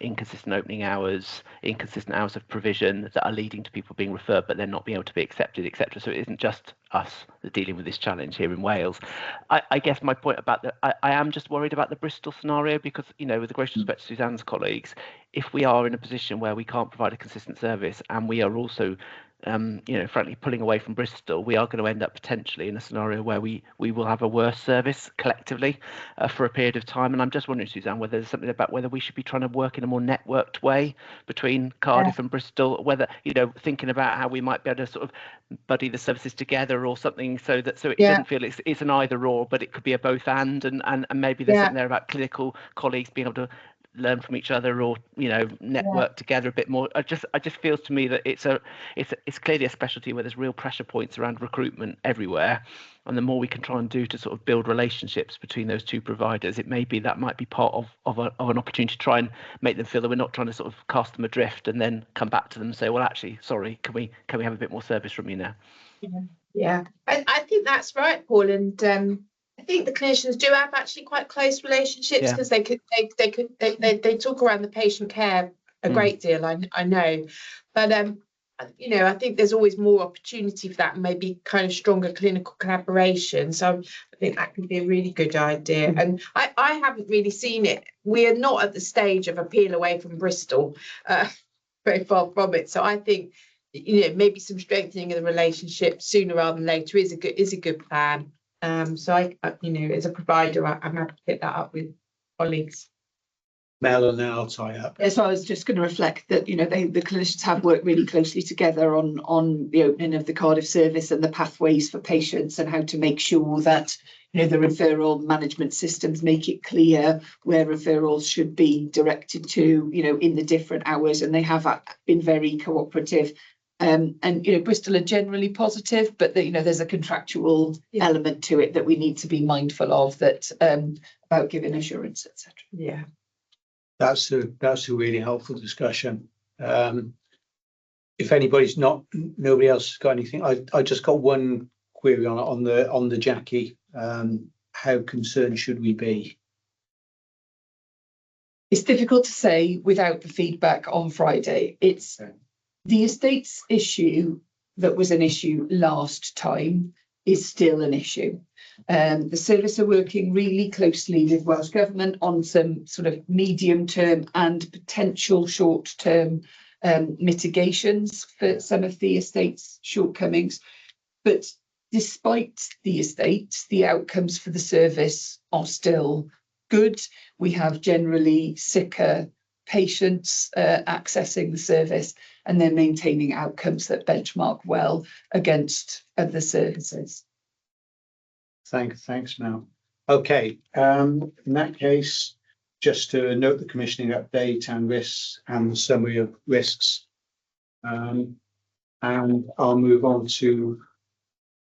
inconsistent opening hours, inconsistent hours of provision that are leading to people being referred but then not being able to be accepted, etc. So it isn't just us that are dealing with this challenge here in Wales. I guess my point about I am just worried about the Bristol scenario because, you know, with the greatest respect to Suzanne's colleagues, if we are in a position where we can't provide a consistent service and we are also frankly pulling away from Bristol, we are going to end up potentially in a scenario where we will have a worse service collectively for a period of time. And I'm just wondering, Suzanne, whether there's something about whether we should be trying to work in a more networked way between Cardiff and Bristol, whether, you know, thinking about how we might be able to sort of buddy the services together or something so it doesn't feel it's an either or, but it could be a both and maybe there's something there about clinical colleagues being able to learn from each other or, you know, network together a bit more. It just feels to me that it's clearly a specialty where there's real pressure points around recruitment everywhere, and the more we can try and do to sort of build relationships between those two providers, it may be that might be part of an opportunity to try and make them feel that we're not trying to sort of cast them adrift and then come back to them and say, well, actually, sorry, can we have a bit more service from you now? I think that's right, Paul, and I think the clinicians do have actually quite close relationships because they talk around the patient care a great deal. I know, but I think there's always more opportunity for that, and maybe kind of stronger clinical collaboration. So I think that can be a really good idea. And I haven't really seen it. We are not at the stage of appeal away from Bristol, very far from it. So I think maybe some strengthening of the relationship sooner rather than later is a good plan. So I as a provider, I'm happy to pick that up with colleagues. Mel, and then I'll tie up. Yeah, so I was just going to reflect that, the clinicians have worked really closely together on the opening of the Cardiff service and the pathways for patients and how to make sure that, the referral management systems make it clear where referrals should be directed to, in the different hours. And they have been very cooperative. And Bristol are generally positive, but there's a contractual element to it that we need to be mindful of, that about giving assurance, etc. Yeah, that's a really helpful discussion. If nobody else has got anything, I just got one query on the Jackie. How concerned should we be? It's difficult to say without the feedback on Friday. It's the estates issue that was an issue last time is still an issue. The service are working really closely with Welsh Government on some sort of medium-term and potential short-term mitigations for some of the estate's shortcomings. But despite the estates, the outcomes for the service are still good. We have generally sicker patients accessing the service, and they're maintaining outcomes that benchmark well against other services. Thanks, Mel. Okay, in that case, just to note the commissioning update and risks and the summary of risks, and I'll move on to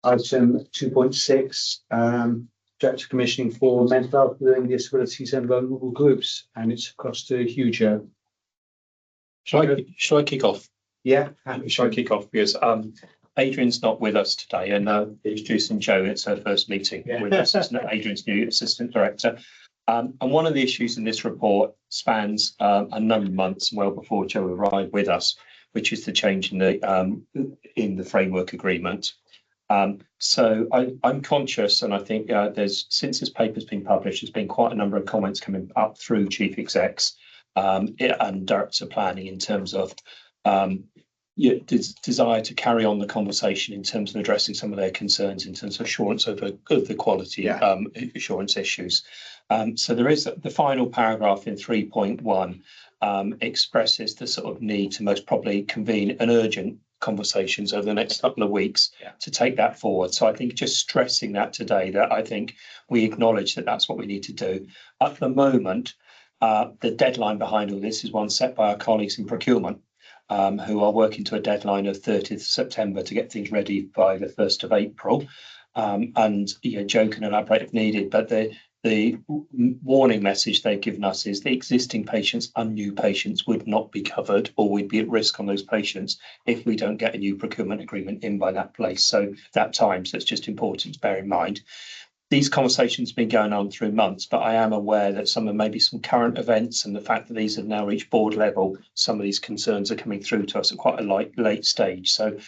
item 2.6, Director Commissioning for Mental Health, Learning Disabilities and Vulnerable Groups, and it's across to Hugo. Shall I kick off? Yeah. Shall I kick off? Because Adrian's not with us today, and introducing Jo, it's her first meeting with us. Adrian's new Assistant Director. And one of the issues in this report spans a number of months, well before Jo arrived with us, which is the change in the framework agreement. So I'm conscious, and I think since this paper's been published, there's been quite a number of comments coming up through chief execs and director of planning in terms of desire to carry on the conversation in terms of addressing some of their concerns in terms of assurance of the quality assurance issues. So there is the final paragraph in 3.1 expresses the sort of need to most probably convene an urgent conversations over the next couple of weeks to take that forward. So I think just stressing that today, that I think we acknowledge that that's what we need to do. At the moment, the deadline behind all this is one set by our colleagues in procurement, who are working to a deadline of 30th September to get things ready by the 1st of April. And Jo can elaborate if needed, but The warning message they've given us is the existing patients and new patients would not be covered, or we'd be at risk on those patients if we don't get a new procurement agreement in by that place. So that time, so it's just important to bear in mind. These conversations have been going on through months, but I am aware that maybe some current events and the fact that these have now reached board level, some of these concerns are coming through to us at quite a late stage. So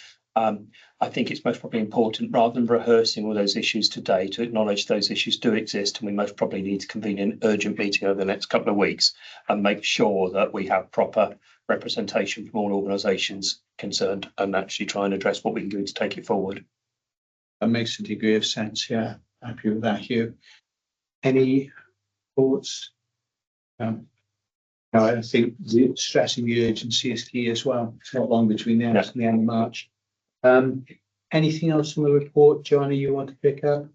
I think it's most probably important, rather than rehearsing all those issues today, to acknowledge those issues do exist, and we most probably need to convene an urgent meeting over the next couple of weeks and make sure that we have proper representation from all organisations concerned and actually try and address what we can do to take it forward. That makes a degree of sense. Yeah, happy with that, Hugh. Any thoughts? No, I think stressing the urgency is key as well. It's not long between now and the end of March. Anything else from the report, Joanna, you want to pick up?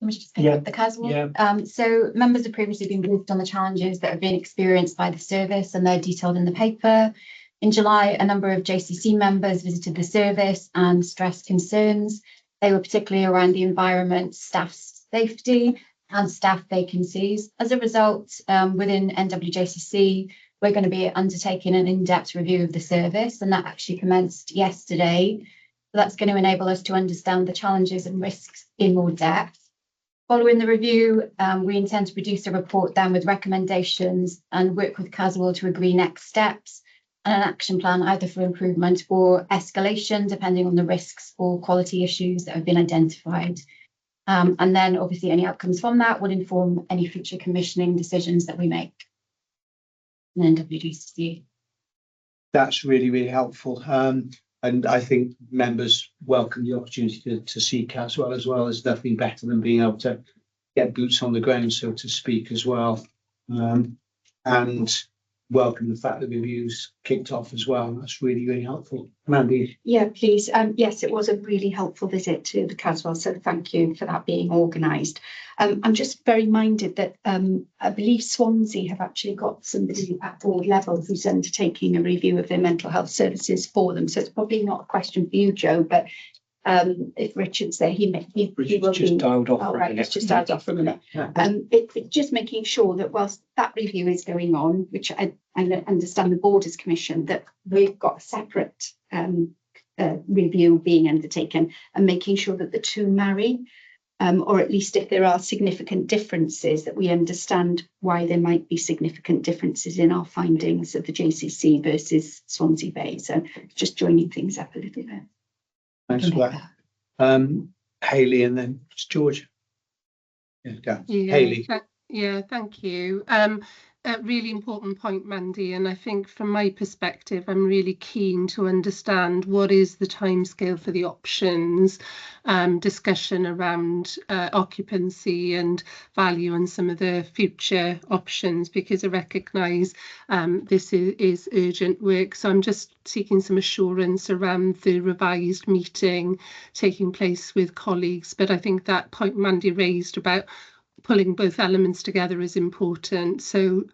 Let me just pick up the CAS one. Yeah. So members have previously been briefed on the challenges that have been experienced by the service, and they're detailed in the paper. In July, a number of JCC members visited the service and stressed concerns. They were particularly around the environment, staff safety and staff vacancies. As a result, within NWJCC, we're going to be undertaking an in-depth review of the service, and that actually commenced yesterday. So that's going to enable us to understand the challenges and risks in more depth. Following the review, we intend to produce a report then with recommendations and work with Caswell to agree next steps and an action plan either for improvement or escalation, depending on the risks or quality issues that have been identified. And then obviously any outcomes from that would inform any future commissioning decisions that we make in NWJCC. That's really, really helpful. And I think members welcome the opportunity to see Caswell as well. There's nothing better than being able to get boots on the ground, so to speak, as well. And welcome the fact that the review's kicked off as well. That's really, really helpful. Mandy? Yeah, please. Yes, it was a really helpful visit to the Caswell, so thank you for that being organised. I'm just very minded that I believe Swansea have actually got somebody at board level who's undertaking a review of their mental health services for them. So it's probably not a question for you, Joe, but if Richard's there, he will just be. dialed off. Oh, right, it's just dialed off for a minute. Yeah. It's just making sure that whilst that review is going on, which I understand the board has commissioned, that we've got a separate review being undertaken and making sure that the two marry, or at least if there are significant differences, that we understand why there might be significant differences in our findings of the JCC versus Swansea Bay. So just joining things up a little bit. Thanks for that. Hayley and then George. Hayley. Yeah, thank you. A really important point, Mandy, and I think from my perspective, I'm really keen to understand what is the timescale for the options, discussion around occupancy and value and some of the future options, because I recognise this is urgent work. So I'm just seeking some assurance around the revised meeting taking place with colleagues. But I think that point Mandy raised about pulling both elements together is important. So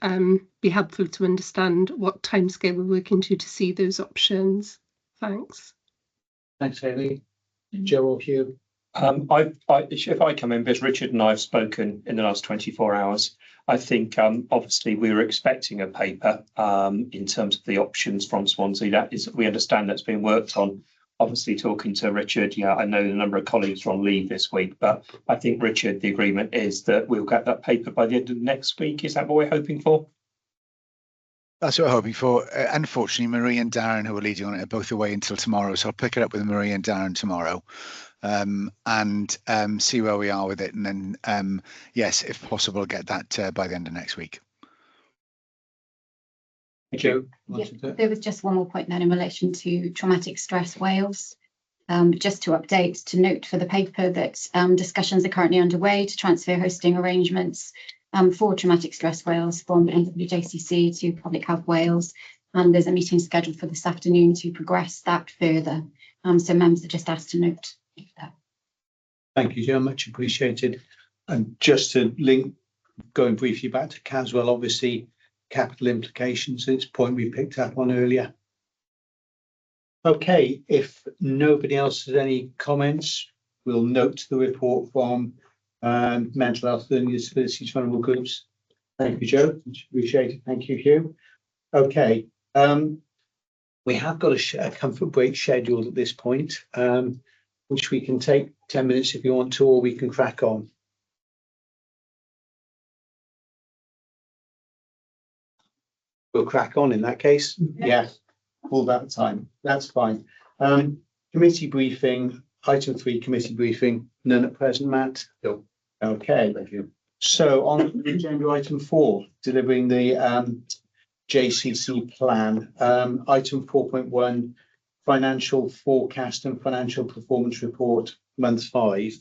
be helpful to understand what timescale we're working to see those options. Thanks. Thanks, Hayley. Joe or Hugh? If I come in, because Richard and I have spoken in the last 24 hours, I think obviously we were expecting a paper in terms of the options from Swansea. That is, we understand that's being worked on. Obviously, talking to Richard, I know the number of colleagues are on leave this week, but I think, Richard, the agreement is that we'll get that paper by the end of next week. Is that what we're hoping for? That's what we're hoping for. Unfortunately, Marie and Darren, who are leading on it, are both away until tomorrow, so I'll pick it up with Marie and Darren tomorrow and see where we are with it. And then, yes, if possible, get that by the end of next week. Joe? Yeah, there was just one more point then in relation to Traumatic Stress Wales. Just to update, to note for the paper that discussions are currently underway to transfer hosting arrangements for Traumatic Stress Wales from NWJCC to Public Health Wales. And there's a meeting scheduled for this afternoon to progress that further. So members are just asked to note that. Thank you, Joe, much appreciated. And just to link, going briefly back to Caswell, obviously, capital implications, it's a point we picked up on earlier. Okay, if nobody else has any comments, we'll note the report from mental health and disabilities vulnerable groups. Thank you, Joe. Much appreciated. Thank you, Hugh. Okay. We have got a comfort break scheduled at this point, which we can take 10 minutes if you want to, or we can crack on. We'll crack on in that case. Yeah, all that time. That's fine. Committee briefing, item 3, committee briefing. None at present, Matt? No. Okay. Thank you. So on agenda item 4, delivering the JCC plan. Item 4.1, financial forecast and financial performance report, month 5.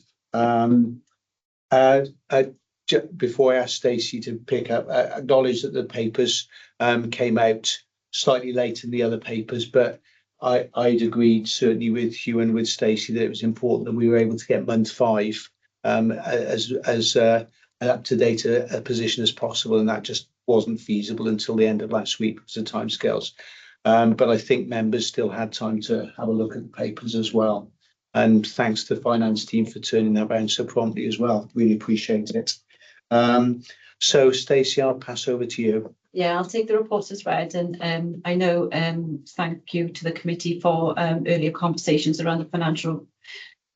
Before I ask Stacey to pick up, acknowledge that the papers came out slightly later than the other papers, but I'd agreed certainly with Hugh and with Stacey that it was important that we were able to get month 5 as an up-to-date a position as possible, and that just wasn't feasible until the end of last week because of timescales. But I think members still had time to have a look at the papers as well. And thanks to the finance team for turning that around so promptly as well. Really appreciate it. So Stacey, I'll pass over to you. Yeah, I'll take the report as read, and I know thank you to the committee for earlier conversations around the financial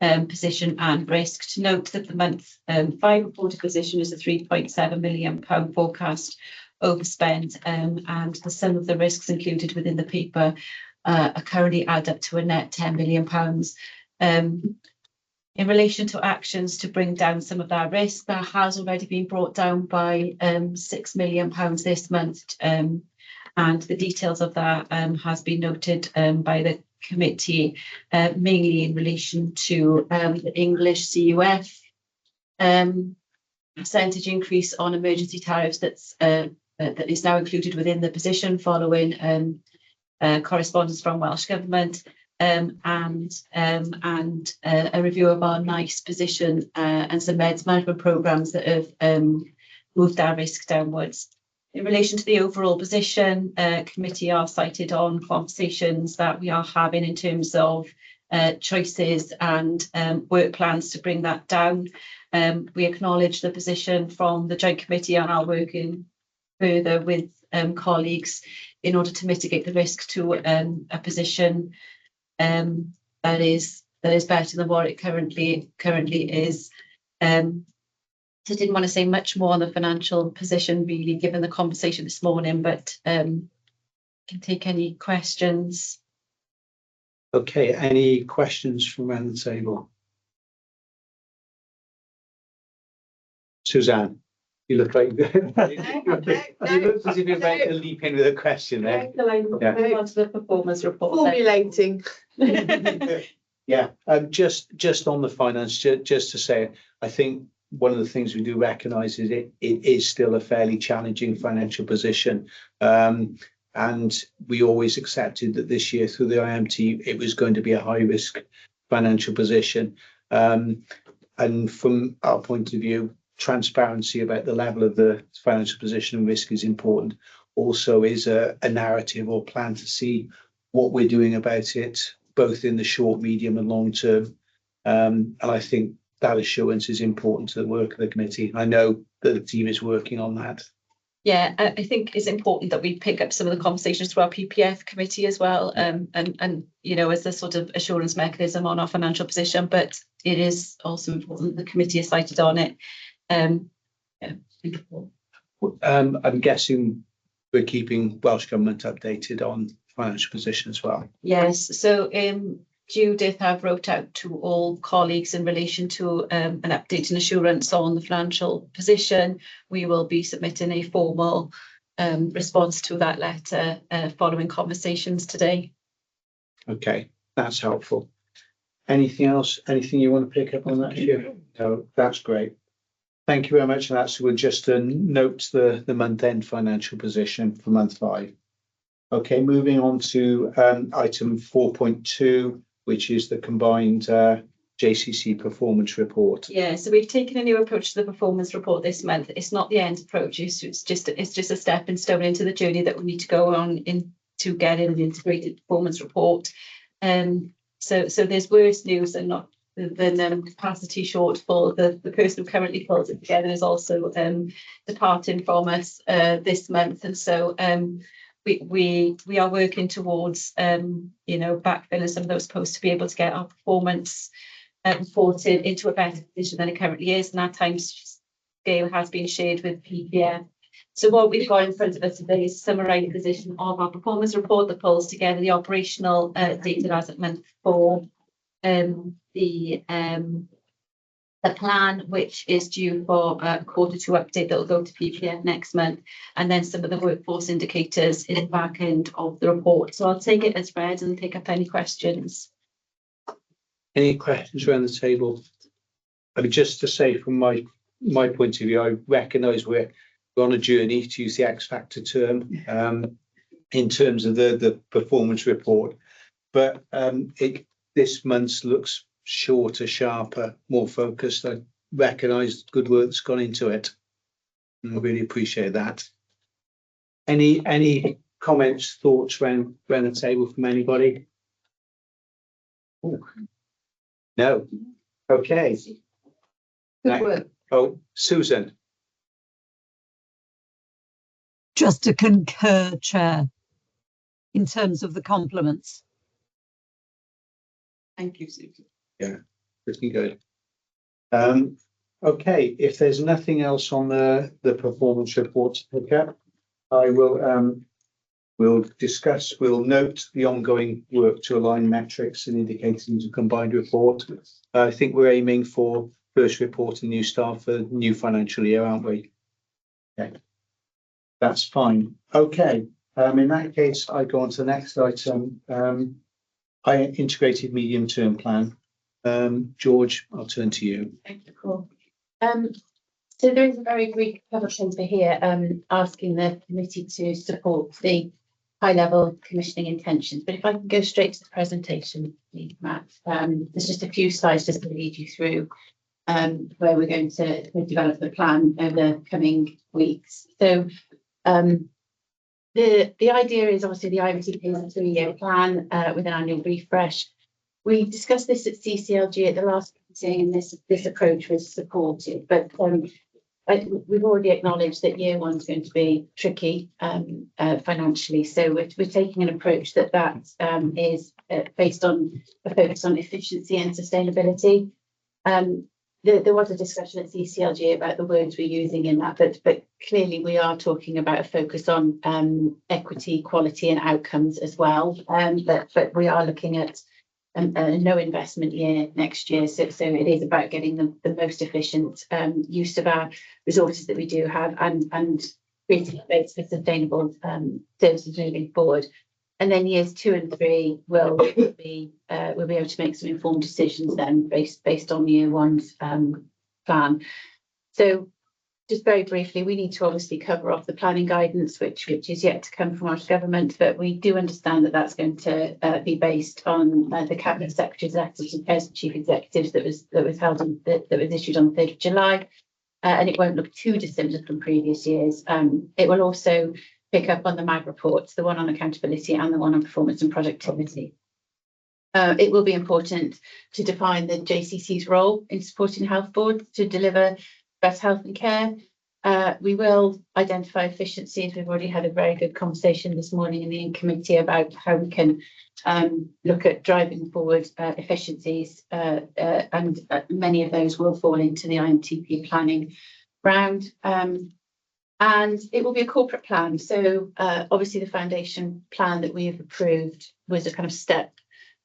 position and risk. To note that the month 5 reported position is a £3.7 million forecast overspend, and the sum of the risks included within the paper are currently add up to a net £10 million. In relation to actions to bring down some of that risk, that has already been brought down by £6 million this month, and the details of that has been noted by the committee, mainly in relation to the English CUF percentage increase on emergency tariffs that is now included within the position following correspondence from Welsh Government. And a review of our NICE position and some meds management programmes that have moved our risk downwards. In relation to the overall position, committee are cited on conversations that we are having in terms of choices and work plans to bring that down. We acknowledge the position from the Joint Committee and are working further with colleagues in order to mitigate the risk to a position that is better than what it currently is. So I didn't want to say much more on the financial position, really, given the conversation this morning, but can take any questions. Okay, any questions from around the table? Suzanne, you look like you look as if you're about to leap in with a question there. Move on to the performance report. Formulating. Yeah, just on the finance, just to say, I think one of the things we do recognise is it is still a fairly challenging financial position. And we always accepted that this year through the IMT, it was going to be a high risk financial position. And from our point of view, transparency about the level of the financial position and risk is important. Also is a narrative or plan to see what we're doing about it, both in the short, medium and long term. And I think that assurance is important to the work of the committee. I know that the team is working on that. Yeah, I think it's important that we pick up some of the conversations through our PPF committee as well, and you know, as a sort of assurance mechanism on our financial position. But it is also important the committee is cited on it. I'm guessing we're keeping Welsh Government updated on financial position as well. Yes, so Judith have wrote out to all colleagues in relation to an update and assurance on the financial position. We will be submitting a formal response to that letter following conversations today. Okay, that's helpful. Anything else? Anything you want to pick up on that issue? No, that's great. Thank you very much. And that's, we'll just note the month-end financial position for month 5. Okay, moving on to item 4.2, which is the combined JCC performance report. Yeah, so we've taken a new approach to the performance report this month. It's not the end approach, it's just a stepping stone into the journey that we need to go on to get an integrated performance report. So there's worse news and not capacity shortfall. The person who currently pulls it together is also departing from us this month, and so we are working towards backfilling some of those posts to be able to get our performance reported into a better position than it currently is, and that time scale has been shared with PPF. So what we've got in front of us today is a summarised position of our performance report that pulls together the operational data as at month 4, the plan, which is due for a Q2 update that will go to PPF next month, and then some of the workforce indicators in the back end of the report. So I'll take it as read and pick up any questions. Any questions around the table? I mean, just to say from my point of view, I recognise we're on a journey, to use the X factor term, in terms of the performance report, but this month's looks shorter, sharper, more focused. I recognise good work that's gone into it, and I really appreciate that. Any comments, thoughts around the table from anybody? Ooh. No. Okay. Good work. Oh, Susan. Just to concur, Chair, in terms of the compliments. Thank you, Susan. Yeah, pretty good. Okay, if there's nothing else on the performance report to pick up, I will we'll note the ongoing work to align metrics and indicators into a combined report. I think we're aiming for first report and new start for the new financial year, aren't we? Yeah, that's fine. Okay, in that case, I go on to the next item. Integrated medium-term plan. George, I'll turn to you. Thank you, Paul. So there is a very brief cover paper here asking the committee to support the high-level commissioning intentions. But if I can go straight to the presentation, please, Matt. There's just a few slides just to lead you through where we're going to develop the plan over the coming weeks. So the idea is obviously the IMTP is a 3-year plan with an annual refresh. We discussed this at CCLG at the last meeting, and this approach was supported. But we've already acknowledged that year 1 is going to be tricky financially. So we're taking an approach that is based on a focus on efficiency and sustainability. There was a discussion at CCLG about the words we're using in that, but clearly we are talking about a focus on equity, quality and outcomes as well. But we are looking at a no investment year next year. So it is about getting the most efficient use of our resources that we do have and creating a base for sustainable services moving forward. And then years 2 and 3 we'll be able to make some informed decisions then based on year 1's plan. So just very briefly, we need to obviously cover off the planning guidance, which is yet to come from our government, but we do understand that that's going to be based on the Cabinet Secretary's letter to the Chief Executives that was issued on the 3rd of July, and it won't look too dissimilar from previous years. It will also pick up on the MAG reports, the one on accountability and the one on performance and productivity. It will be important to define the JCC's role in supporting health boards to deliver best health and care. We will identify efficiencies. We've already had a very good conversation this morning in the committee about how we can look at driving forward efficiencies, and many of those will fall into the IMTP planning round. And it will be a corporate plan. So obviously the foundation plan that we have approved was a kind of step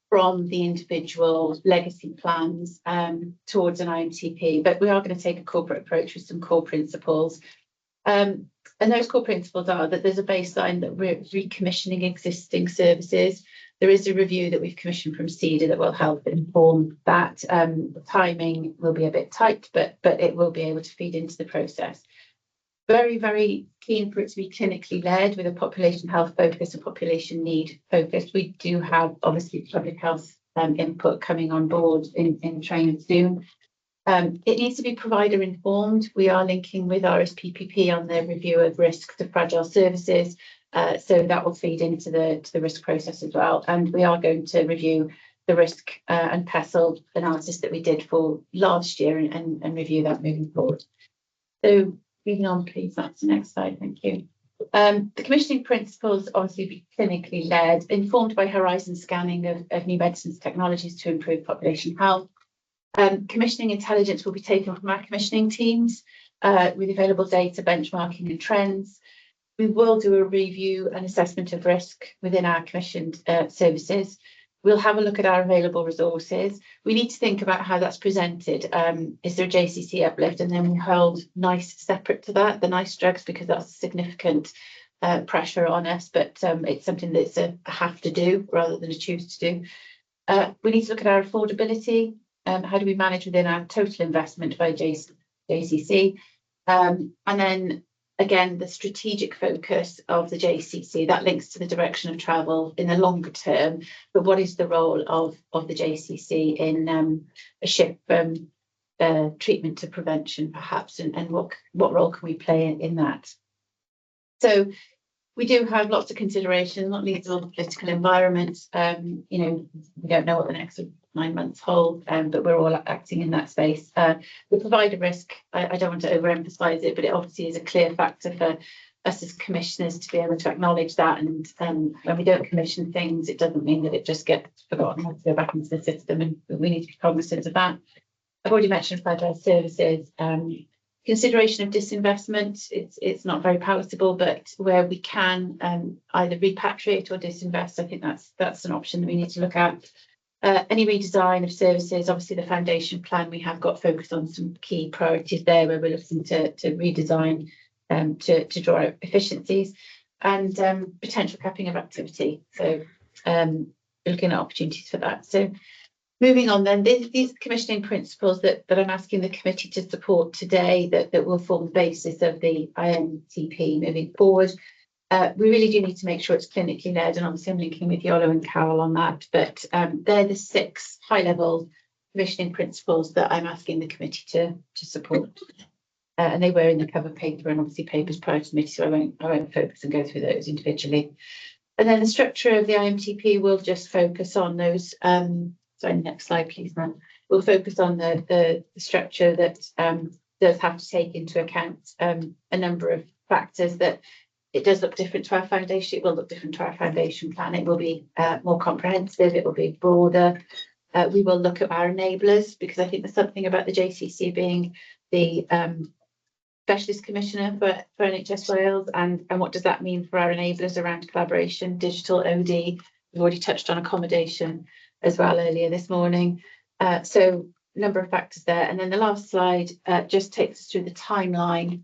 from the individual legacy plans towards an IMTP, but we are going to take a corporate approach with some core principles. And those core principles are that there's a baseline that we're recommissioning existing services. There is a review that we've commissioned from CEDA that will help inform that. The timing will be a bit tight, but it will be able to feed into the process. Very, very keen for it to be clinically led with a population health focus, a population need focus. We do have obviously public health input coming on board in training soon. It needs to be provider informed. We are linking with RSPPP on the review of risks to fragile services. So that will feed into the risk process as well. And we are going to review the risk and PESEL analysis that we did for last year and review that moving forward. So moving on, please, that's the next slide, thank you. The commissioning principles obviously be clinically led, informed by horizon scanning of new medicines technologies to improve population health. Commissioning intelligence will be taken from our commissioning teams with available data, benchmarking and trends. We will do a review and assessment of risk within our commissioned services. We'll have a look at our available resources. We need to think about how that's presented. Is there a JCC uplift? And then we hold NICE separate to that, the NICE drugs, because that's a significant pressure on us, but it's something that's a have to do rather than a choose to do. We need to look at our affordability. How do we manage within our total investment by JCC? And then again, the strategic focus of the JCC, that links to the direction of travel in the longer term, but what is the role of the JCC in a shift from treatment to prevention, perhaps, and what role can we play in that? So we do have lots of considerations, not least all the political environment. You know, we don't know what the next 9 months hold, but we're all acting in that space. The provider risk, I don't want to overemphasize it, but it obviously is a clear factor for us as commissioners to be able to acknowledge that. And when we don't commission things, it doesn't mean that it just gets forgotten, has to go back into the system, and we need to be cognizant of that. I've already mentioned fragile services. Consideration of disinvestment, it's not very palatable, but where we can either repatriate or disinvest, I think that's an option that we need to look at. Any redesign of services, obviously the foundation plan, we have got focused on some key priorities there where we're looking to redesign to draw out efficiencies, and potential capping of activity. So looking at opportunities for that. So moving on then, these commissioning principles that I'm asking the committee to support today that will form the basis of the IMTP moving forward. We really do need to make sure it's clinically led, and obviously I'm linking with Yolo and Carol on that, but they're the 6 high-level commissioning principles that I'm asking the committee to support. And they were in the cover paper and obviously papers prior to the meeting, so I won't focus and go through those individually. And then the structure of the IMTP will just focus on those. Sorry, next slide, please, Matt. We'll focus on the structure that does have to take into account a number of factors. That it does look different to our foundation. It will look different to our foundation plan. It will be more comprehensive. It will be broader. We will look at our enablers, because I think there's something about the JCC being the specialist commissioner for NHS Wales, and what does that mean for our enablers around collaboration, digital, OD. We've already touched on accommodation as well earlier this morning. So a number of factors there. And then the last slide just takes us through the timeline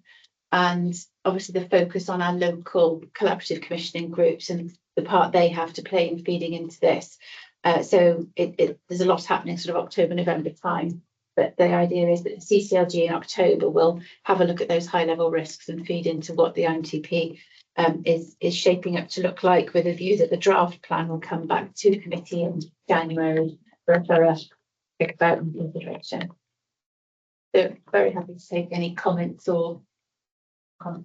and obviously the focus on our local collaborative commissioning groups and the part they have to play in feeding into this. So there's a lot happening sort of October, November time. But the idea is that CCLG in October will have a look at those high level risks and feed into what the IMTP is shaping up to look like, with a view that the draft plan will come back to the committee in January for a thorough think about and consideration. So very happy to take any comments or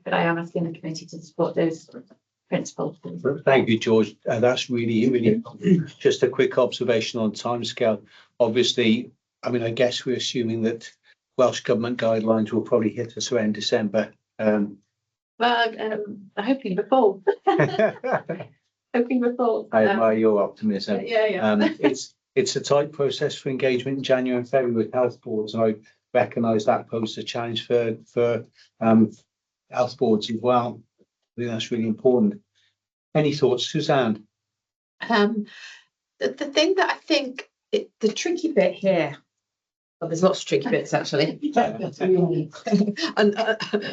but I am asking the committee to support those principles. Thank you, George. That's really just a quick observation on timescale. Obviously, I mean, I guess we're assuming that Welsh Government guidelines will probably hit us around December. Well, I'm hoping before. Hoping before. I admire your optimism. Yeah. It's a tight process for engagement in January and February with health boards, and I recognise that poses a challenge for health boards as well. I think that's really important. Any thoughts, Suzanne? The thing that I think the tricky bit here, well, there's lots of tricky bits actually.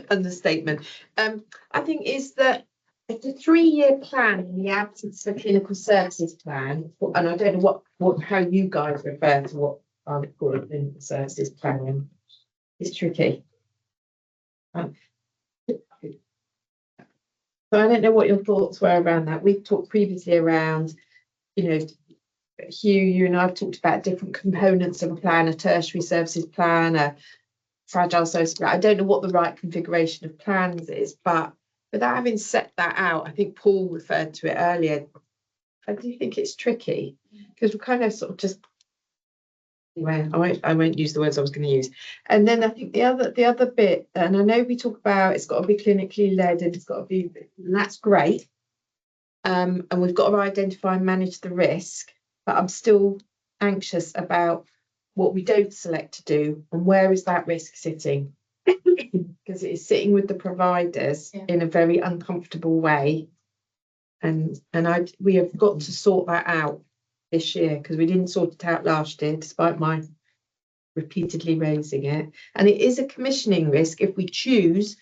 Understatement. I think is that if the 3-year plan in the absence of a clinical services plan, and I don't know what how you guys refer to what I would call a clinical services plan, is tricky. So I don't know what your thoughts were around that. We've talked previously around, you know, Hugh, you and I have talked about different components of a plan, a tertiary services plan, a fragile services plan. I don't know what the right configuration of plans is, but without having set that out, I think Paul referred to it earlier. I do think it's tricky because we're kind of sort of just. Anyway, I won't use the words I was going to use. And then I think the other bit, and I know we talk about it's got to be clinically led and it's got to be, and that's great. And we've got to identify and manage the risk, but I'm still anxious about what we don't select to do and where is that risk sitting, because it is sitting with the providers in a very uncomfortable way, and we have got to sort that out this year because we didn't sort it out last year despite my repeatedly raising it. And it is a commissioning risk if we choose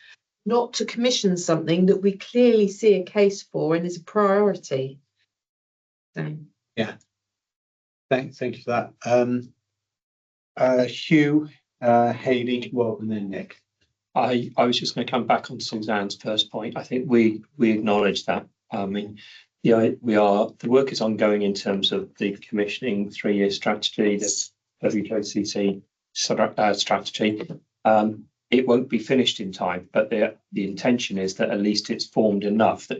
not to commission something that we clearly see a case for and is a priority. So. Yeah, thank you for that. Hugh, Hayley, well, and then Nick. I was just going to come back on Suzanne's first point. I think we acknowledge that. I mean, the work is ongoing in terms of the commissioning 3-year strategy, the WJCC strategy. It won't be finished in time, but the intention is that at least it's formed enough that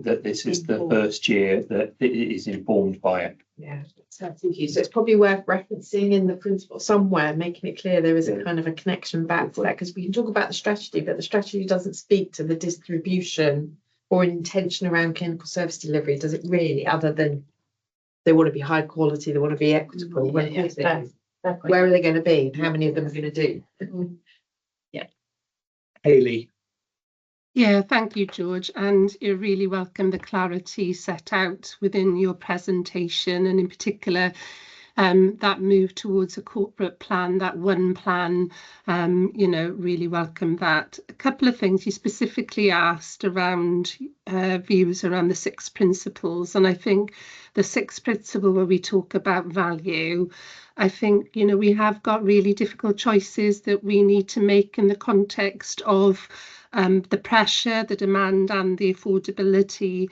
that this is the first year that it is informed by it. Yeah, so thank you. So it's probably worth referencing in the principle somewhere, making it clear there is a kind of a connection back for that, because we can talk about the strategy, but the strategy doesn't speak to the distribution or intention around clinical service delivery, does it really? Other than they want to be high quality, they want to be equitable. Where are they going to be? How many of them are going to do? Yeah. Hayley. Yeah, thank you, George. And you're really welcome the clarity set out within your presentation, and in particular, that move towards a corporate plan, that one plan, really welcome that. A couple of things you specifically asked around views around the 6 principles. And I think the 6th principle where we talk about value, I think, we have got really difficult choices that we need to make in the context of the pressure, the demand and the affordability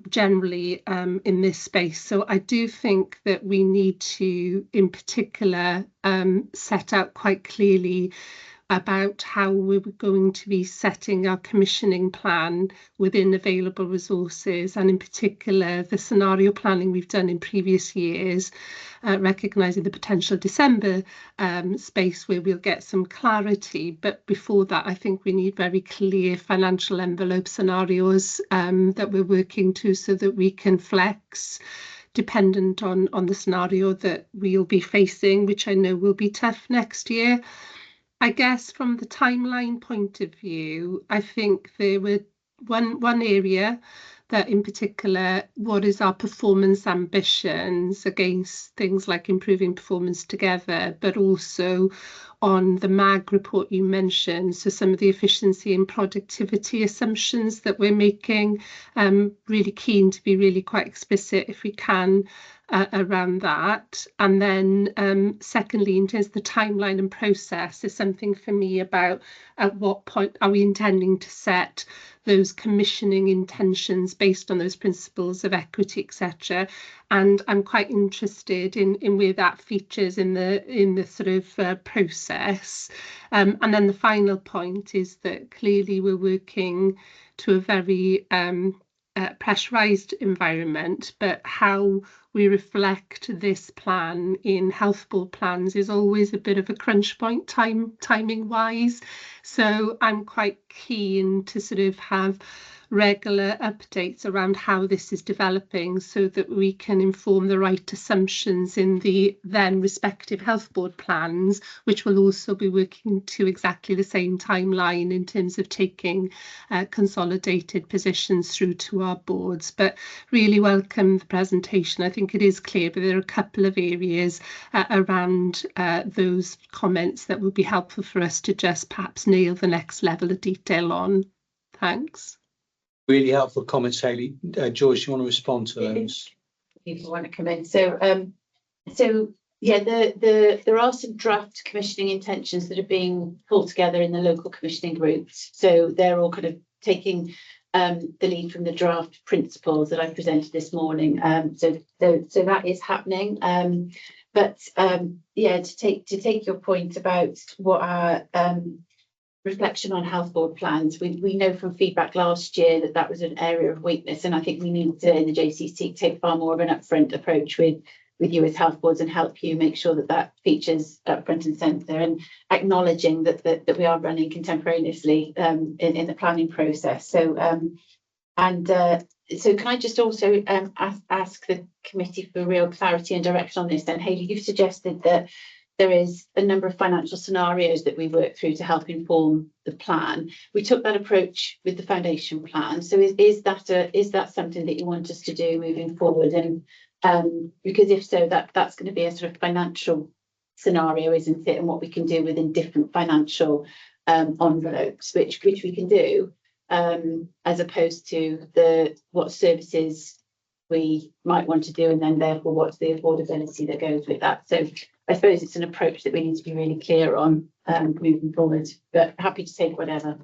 generally in this space. So I do think that we need to, in particular, set out quite clearly about how we're going to be setting our commissioning plan within available resources, and in particular the scenario planning we've done in previous years, recognising the potential December space where we'll get some clarity. But before that, I think we need very clear financial envelope scenarios that we're working to, so that we can flex dependent on the scenario that we'll be facing, which I know will be tough next year. I guess from the timeline point of view, I think there were one area that in particular, what is our performance ambitions against things like improving performance together, but also on the MAG report you mentioned, so some of the efficiency and productivity assumptions that we're making, really keen to be really quite explicit if we can around that. And then secondly, in terms of the timeline and process, is something for me about at what point are we intending to set those commissioning intentions based on those principles of equity, etc. And I'm quite interested in where that features in the sort of process. And then the final point is that clearly we're working to a very pressurised environment, but how we reflect this plan in health board plans is always a bit of a crunch point timing wise. So I'm quite keen to sort of have regular updates around how this is developing, so that we can inform the right assumptions in the then respective health board plans, which will also be working to exactly the same timeline in terms of taking consolidated positions through to our boards. But really welcome the presentation. I think it is clear, but there are a couple of areas around those comments that would be helpful for us to just perhaps nail the next level of detail on. Thanks. Really helpful comments, Hayley. George, do you want to respond to those? People want to come in. So yeah, there are some draft commissioning intentions that are being pulled together in the local commissioning groups. So they're all kind of taking the lead from the draft principles that I presented this morning. So that is happening. But yeah, to take your point about what our reflection on health board plans. We know from feedback last year that that was an area of weakness, and I think we need to in the JCC take far more of an upfront approach with you as health boards and help you make sure that that features up front and centre, and acknowledging that we are running contemporaneously in the planning process. So so can I just also ask the committee for real clarity and direction on this then? Hayley, you've suggested that there is a number of financial scenarios that we work through to help inform the plan. We took that approach with the foundation plan. So is that something that you want us to do moving forward? And because if so, that's going to be a sort of financial scenario, isn't it? And what we can do within different financial envelopes, which we can do, as opposed to what services we might want to do, and then therefore what's the affordability that goes with that. So I suppose it's an approach that we need to be really clear on moving forward, but happy to take whatever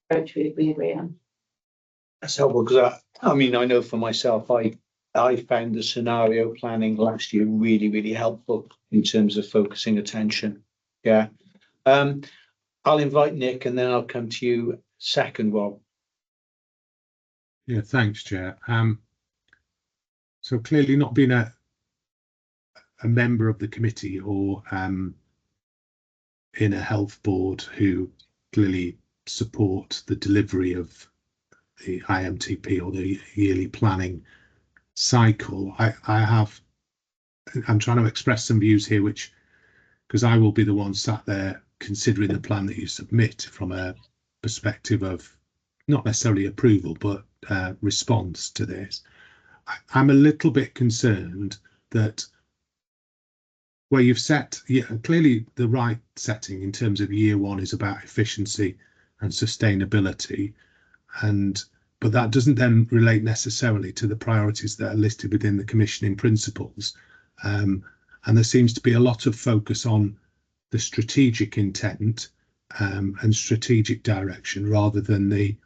approach we agree on. That's helpful, because I mean, I know for myself, I found the scenario planning last year really, really helpful in terms of focusing attention. Yeah. I'll invite Nick and then I'll come to you second, Rob. Yeah, thanks, Chair. So clearly not being a member of the committee or in a health board who clearly support the delivery of the IMTP or the yearly planning cycle, I'm trying to express some views here, which, because I will be the one sat there considering the plan that you submit from a perspective of not necessarily approval, but response to this. I'm a little bit concerned that where you've set, clearly the right setting in terms of year one is about efficiency and sustainability, but that doesn't then relate necessarily to the priorities that are listed within the commissioning principles. And there seems to be a lot of focus on the strategic intent and strategic direction rather than the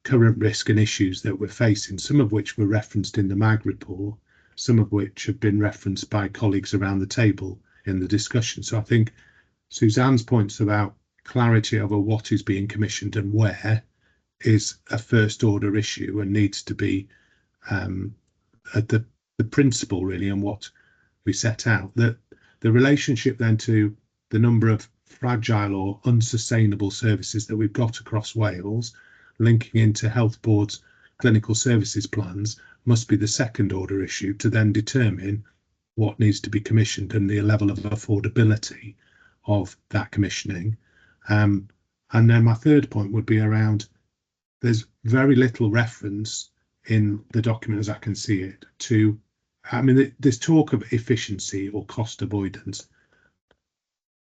current risk and issues that we're facing, some of which were referenced in the MAG report, some of which have been referenced by colleagues around the table in the discussion. So I think Suzanne's points about clarity over what is being commissioned and where is a first order issue and needs to be at the principle really, and what we set out. That the relationship then to the number of fragile or unsustainable services that we've got across Wales, linking into health boards' clinical services plans, must be the second order issue to then determine what needs to be commissioned and the level of affordability of that commissioning. And then my third point would be around, there's very little reference in the document as I can see it to, I mean, there's talk of efficiency or cost avoidance,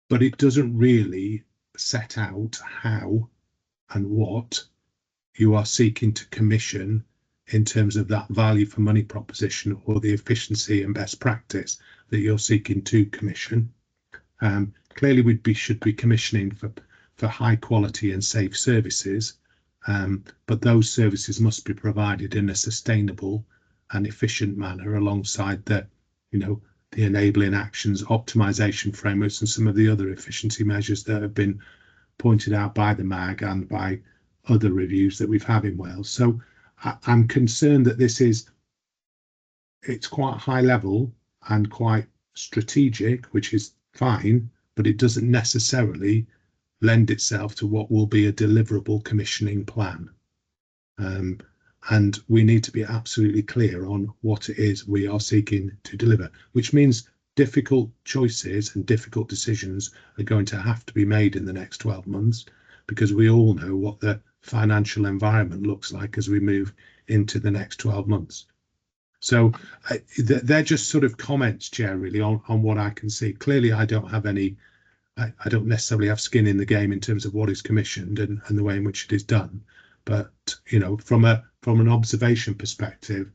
but it doesn't really set out how and what you are seeking to commission in terms of that value for money proposition or the efficiency and best practice that you're seeking to commission. Clearly we should be commissioning for high quality and safe services, but those services must be provided in a sustainable and efficient manner alongside the enabling actions, optimization frameworks and some of the other efficiency measures that have been pointed out by the MAG and by other reviews that we've had in Wales. So I'm concerned that it's quite high level and quite strategic, which is fine, but it doesn't necessarily lend itself to what will be a deliverable commissioning plan. And we need to be absolutely clear on what it is we are seeking to deliver, which means difficult choices and difficult decisions are going to have to be made in the next 12 months, because we all know what the financial environment looks like as we move into the next 12 months. So they're just sort of comments, Chair, really on what I can see. Clearly, I don't necessarily have skin in the game in terms of what is commissioned and the way in which it is done. But, from an observation perspective,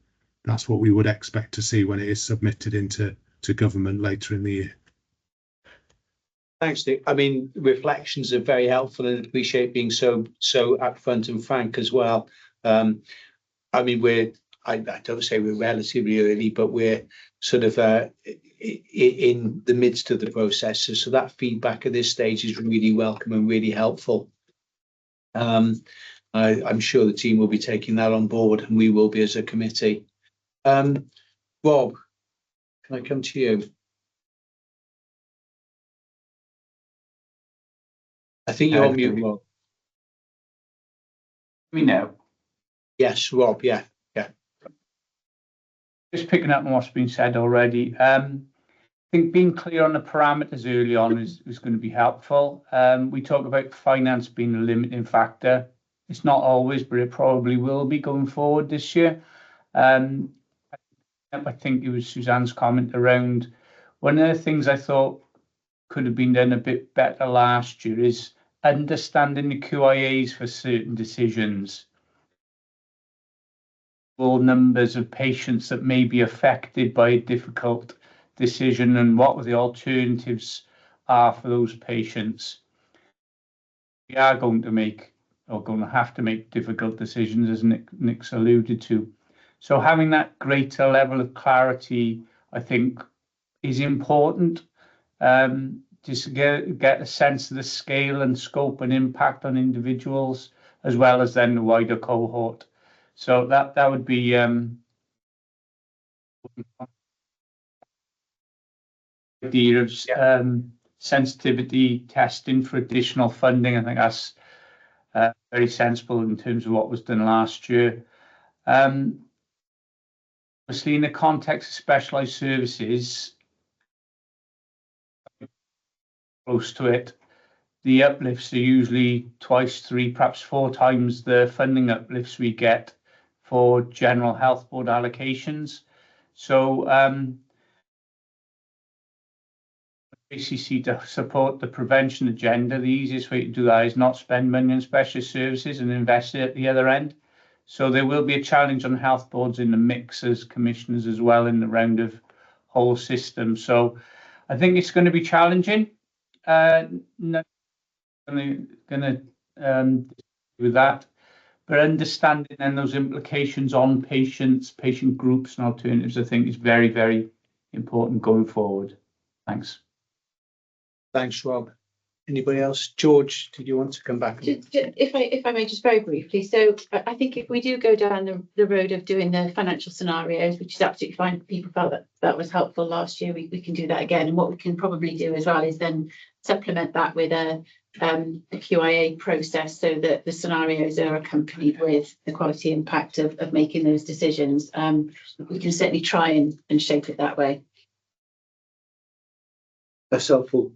that's what we would expect to see when it is submitted into government later in the year. Thanks, Nick. I mean, reflections are very helpful and appreciate being so upfront and frank as well. I mean, I don't say we're relatively early, but we're sort of in the midst of the process. So that feedback at this stage is really welcome and really helpful. I'm sure the team will be taking that on board, and we will be as a committee. Rob, can I come to you? I think you're on mute, Rob. Me now. Yes, Rob. Yeah. Just picking up on what's been said already. I think being clear on the parameters early on is going to be helpful. We talk about finance being a limiting factor. It's not always, but it probably will be going forward this year. I think it was Suzanne's comment around one of the things I thought could have been done a bit better last year is understanding the QIAs for certain decisions. All numbers of patients that may be affected by a difficult decision and what the alternatives are for those patients. We are going to have to make difficult decisions, as Nick's alluded to. So having that greater level of clarity, I think, is important. Just get a sense of the scale and scope and impact on individuals, as well as then the wider cohort. So that would be idea of sensitivity testing for additional funding. I think that's very sensible in terms of what was done last year. Obviously, in the context of specialised services, close to it, the uplifts are usually twice, 3, perhaps 4 times the funding uplifts we get for general health board allocations. So JCC to support the prevention agenda, the easiest way to do that is not spend money on specialist services and invest it at the other end. So there will be a challenge on health boards in the mix as commissioners as well in the round of whole system. So I think it's going to be challenging. Not going to with that, but understanding then those implications on patients, patient groups and alternatives, I think is very, very important going forward. Thanks. Thanks, Rob. Anybody else? George, did you want to come back? If I may, just very briefly. So I think if we do go down the road of doing the financial scenarios, which is absolutely fine, people felt that was helpful last year, we can do that again. And what we can probably do as well is then supplement that with a QIA process so that the scenarios are accompanied with the quality impact of making those decisions. We can certainly try and shape it that way. That's helpful.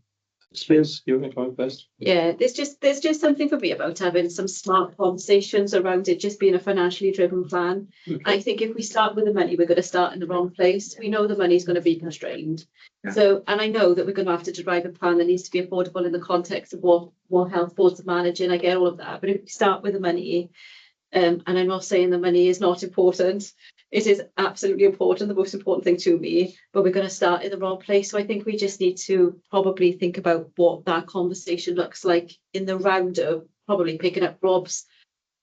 Spears, you're going to go first. Yeah, there's just something for me about having some smart conversations around it just being a financially driven plan. Okay. I think if we start with the money, we're going to start in the wrong place. We know the money is going to be constrained. Yeah. So, and I know that we're going to have to derive a plan that needs to be affordable in the context of what health boards are managing. I get all of that. But if we start with the money, and I'm not saying the money is not important. It is absolutely important, the most important thing to me, but we're going to start in the wrong place. So I think we just need to probably think about what that conversation looks like in the round of probably picking up Rob's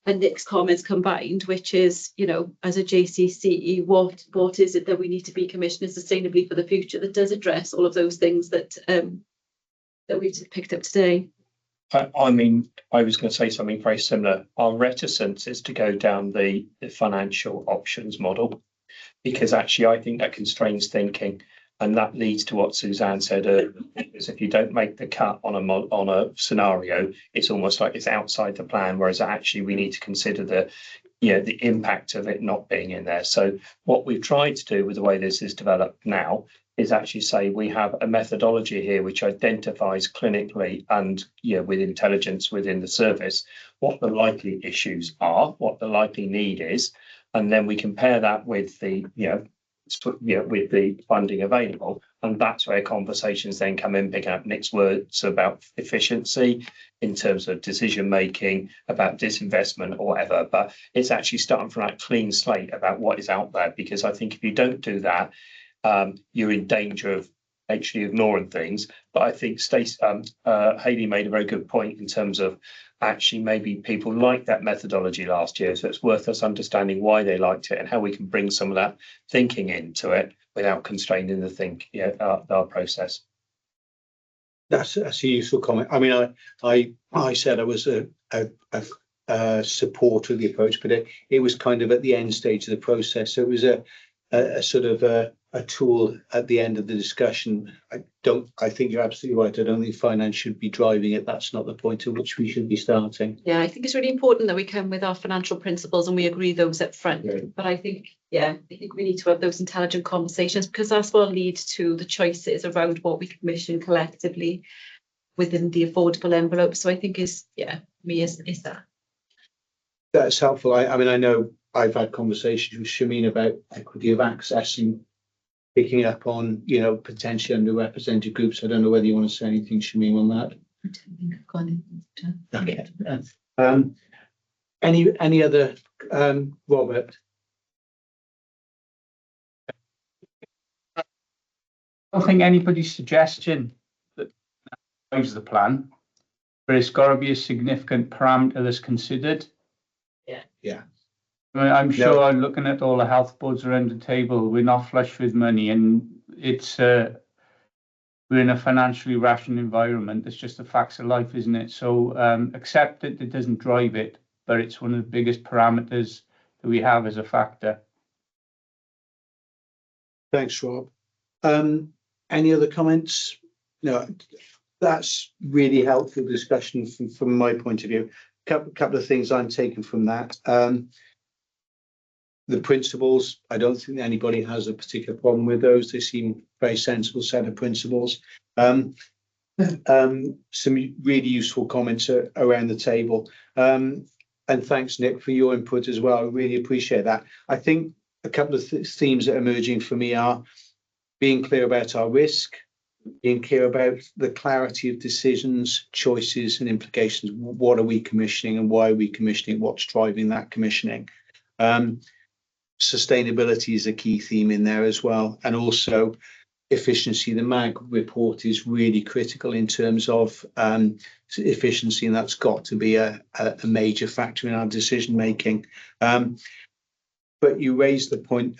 and Nick's comments combined, which is, you know, as a JCC, what is it that we need to be commissioning sustainably for the future that does address all of those things that we've picked up today. I mean, I was going to say something very similar. Our reticence is to go down the financial options model, because actually I think that constrains thinking, and that leads to what Suzanne said earlier. Because if you don't make the cut on a scenario, it's almost like it's outside the plan. Whereas actually we need to consider the impact of it not being in there. So what we've tried to do with the way this is developed now is actually say we have a methodology here which identifies clinically and with intelligence within the service what the likely issues are, what the likely need is, and then we compare that with the with the funding available, and that's where conversations then come in, picking up Nick's words about efficiency in terms of decision making, about disinvestment or whatever. But it's actually starting from that clean slate about what is out there, because I think if you don't do that, you're in danger of actually ignoring things. But I think Hayley made a very good point in terms of actually maybe people liked that methodology last year, so it's worth us understanding why they liked it and how we can bring some of that thinking into it without constraining our process. That's a useful comment. I mean, I said I was a support of the approach, but it was kind of at the end stage of the process. So it was a sort of a tool at the end of the discussion. I think you're absolutely right. I don't think finance should be driving it. That's not the point at which we should be starting. Yeah, I think it's really important that we come with our financial principles and we agree those up front. Yeah. But I think we need to have those intelligent conversations, because that's what leads to the choices around what we commission collectively within the affordable envelope. So I think is that. That's helpful. I mean, I know I've had conversations with Shameen about equity of access and picking up on, potentially underrepresented groups. I don't know whether you want to say anything, Shameen, on that. I don't think I've gone into. Okay. Any other, Robert? I don't think anybody's suggestion that drives the plan, but it's got to be a significant parameter that's considered. Yeah. I mean, I'm sure looking at all the health boards around the table, we're not flush with money, and it's we're in a financially rational environment. It's just the facts of life, isn't it? So accept that it doesn't drive it, but it's one of the biggest parameters that we have as a factor. Thanks, Rob. Any other comments? No, that's really helpful discussion from my point of view. Couple of things I'm taking from that. The principles, I don't think anybody has a particular problem with those. They seem very sensible set of principles. Some really useful comments around the table. And thanks, Nick, for your input as well. I really appreciate that. I think a couple of themes that are emerging for me are being clear about our risk, being clear about the clarity of decisions, choices and implications. What are we commissioning and why are we commissioning? What's driving that commissioning? Sustainability is a key theme in there as well. And also efficiency. The MAG report is really critical in terms of efficiency, and that's got to be a major factor in our decision making. But you raised the point,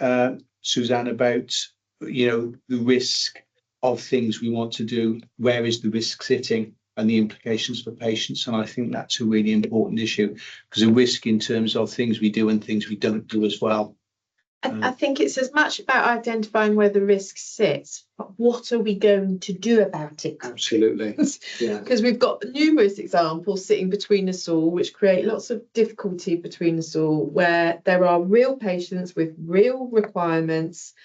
Suzanne, about the risk of things we want to do. Where is the risk sitting and the implications for patients? And I think that's a really important issue, because a risk in terms of things we do and things we don't do as well. I think it's as much about identifying where the risk sits, but what are we going to do about it? Absolutely. Yeah. Because we've got numerous examples sitting between us all, which create lots of difficulty between us all, where there are real patients with real requirements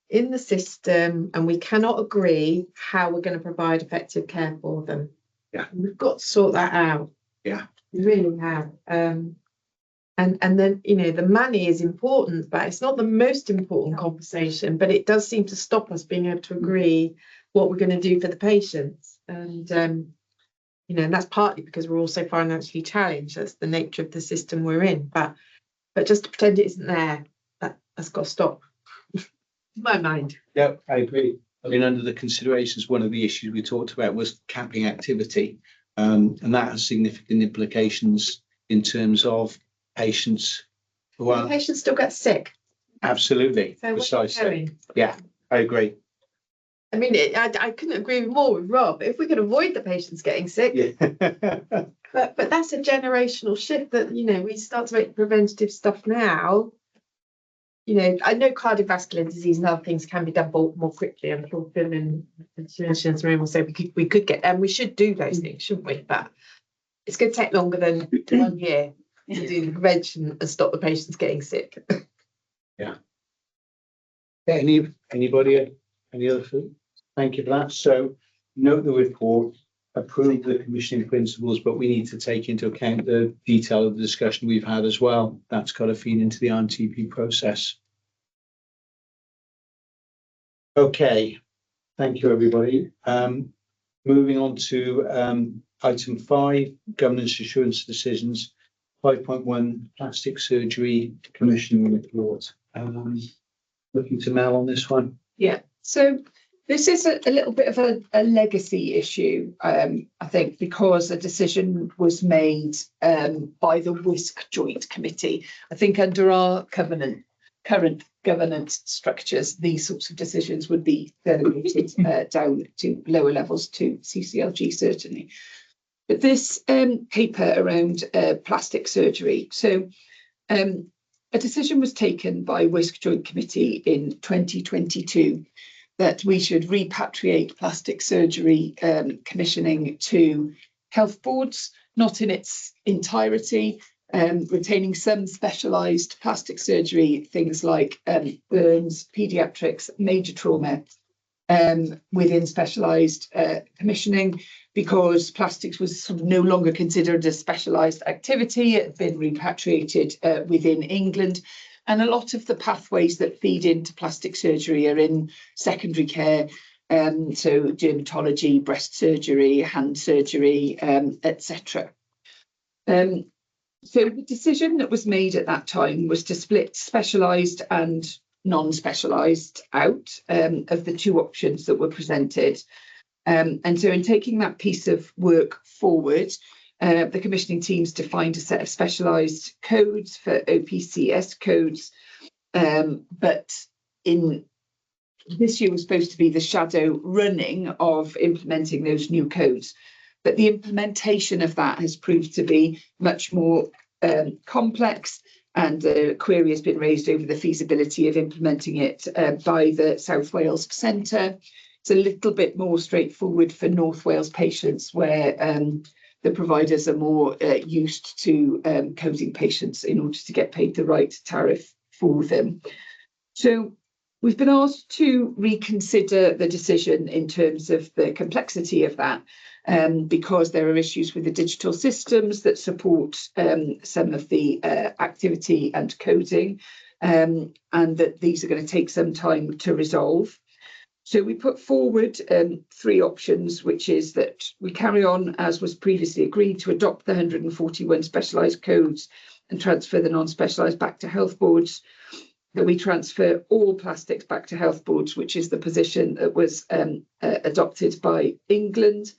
in the system, and we cannot agree how we're going to provide effective care for them. Yeah. We've got to sort that out. Yeah. We really have. And then, the money is important, but it's not the most important conversation, but it does seem to stop us being able to agree what we're going to do for the patients. And, and that's partly because we're also financially challenged. That's the nature of the system we're in. But just to pretend it isn't there, that's got to stop. In my mind. Yeah, I agree. I mean, under the considerations, one of the issues we talked about was capping activity. And that has significant implications in terms of patients. Well, patients still get sick. Absolutely. So precisely. Yeah, I agree. I mean, I couldn't agree more with Rob. If we could avoid the patients getting sick, but that's a generational shift that we start to make preventative stuff now. I know cardiovascular disease and other things can be done more quickly. I'm sure Phil and clinicians will say we could get, and we should do those things, shouldn't we? But it's going to take longer than 1 year to do the prevention and stop the patients getting sick. Yeah. Anybody? Any other food? Thank you for that. So note the report, approve the commissioning principles, but we need to take into account the detail of the discussion we've had as well. That's got to feed into the RNTP process. Okay. Thank you, everybody. Moving on to item 5, governance assurance decisions. 5.1 plastic surgery commissioning report. Looking to Mel on this one. Yeah, so this is a little bit of a legacy issue, I think, because a decision was made by the WISC Joint Committee. I think under our current governance structures, these sorts of decisions would be delegated down to lower levels, to CCLG certainly. But this paper around plastic surgery. So a decision was taken by WISC Joint Committee in 2022 that we should repatriate plastic surgery commissioning to health boards, not in its entirety, retaining some specialised plastic surgery, things like burns, paediatrics, major trauma, within specialised commissioning, because plastics was sort of no longer considered a specialised activity. It had been repatriated within England. And a lot of the pathways that feed into plastic surgery are in secondary care. So dermatology, breast surgery, hand surgery, etc. So the decision that was made at that time was to split specialised and non-specialised out of the two options that were presented. And so in taking that piece of work forward, the commissioning teams defined a set of specialised codes for OPCS codes, but in this year was supposed to be the shadow running of implementing those new codes. But the implementation of that has proved to be much more complex, and a query has been raised over the feasibility of implementing it by the South Wales Centre. It's a little bit more straightforward for North Wales patients, where the providers are more used to coding patients in order to get paid the right tariff for them. So we've been asked to reconsider the decision in terms of the complexity of that, because there are issues with the digital systems that support some of the activity and coding, and that these are going to take some time to resolve. So we put forward three options, which is that we carry on as was previously agreed to adopt the 141 specialised codes and transfer the non-specialised back to health boards, that we transfer all plastics back to health boards, which is the position that was adopted by England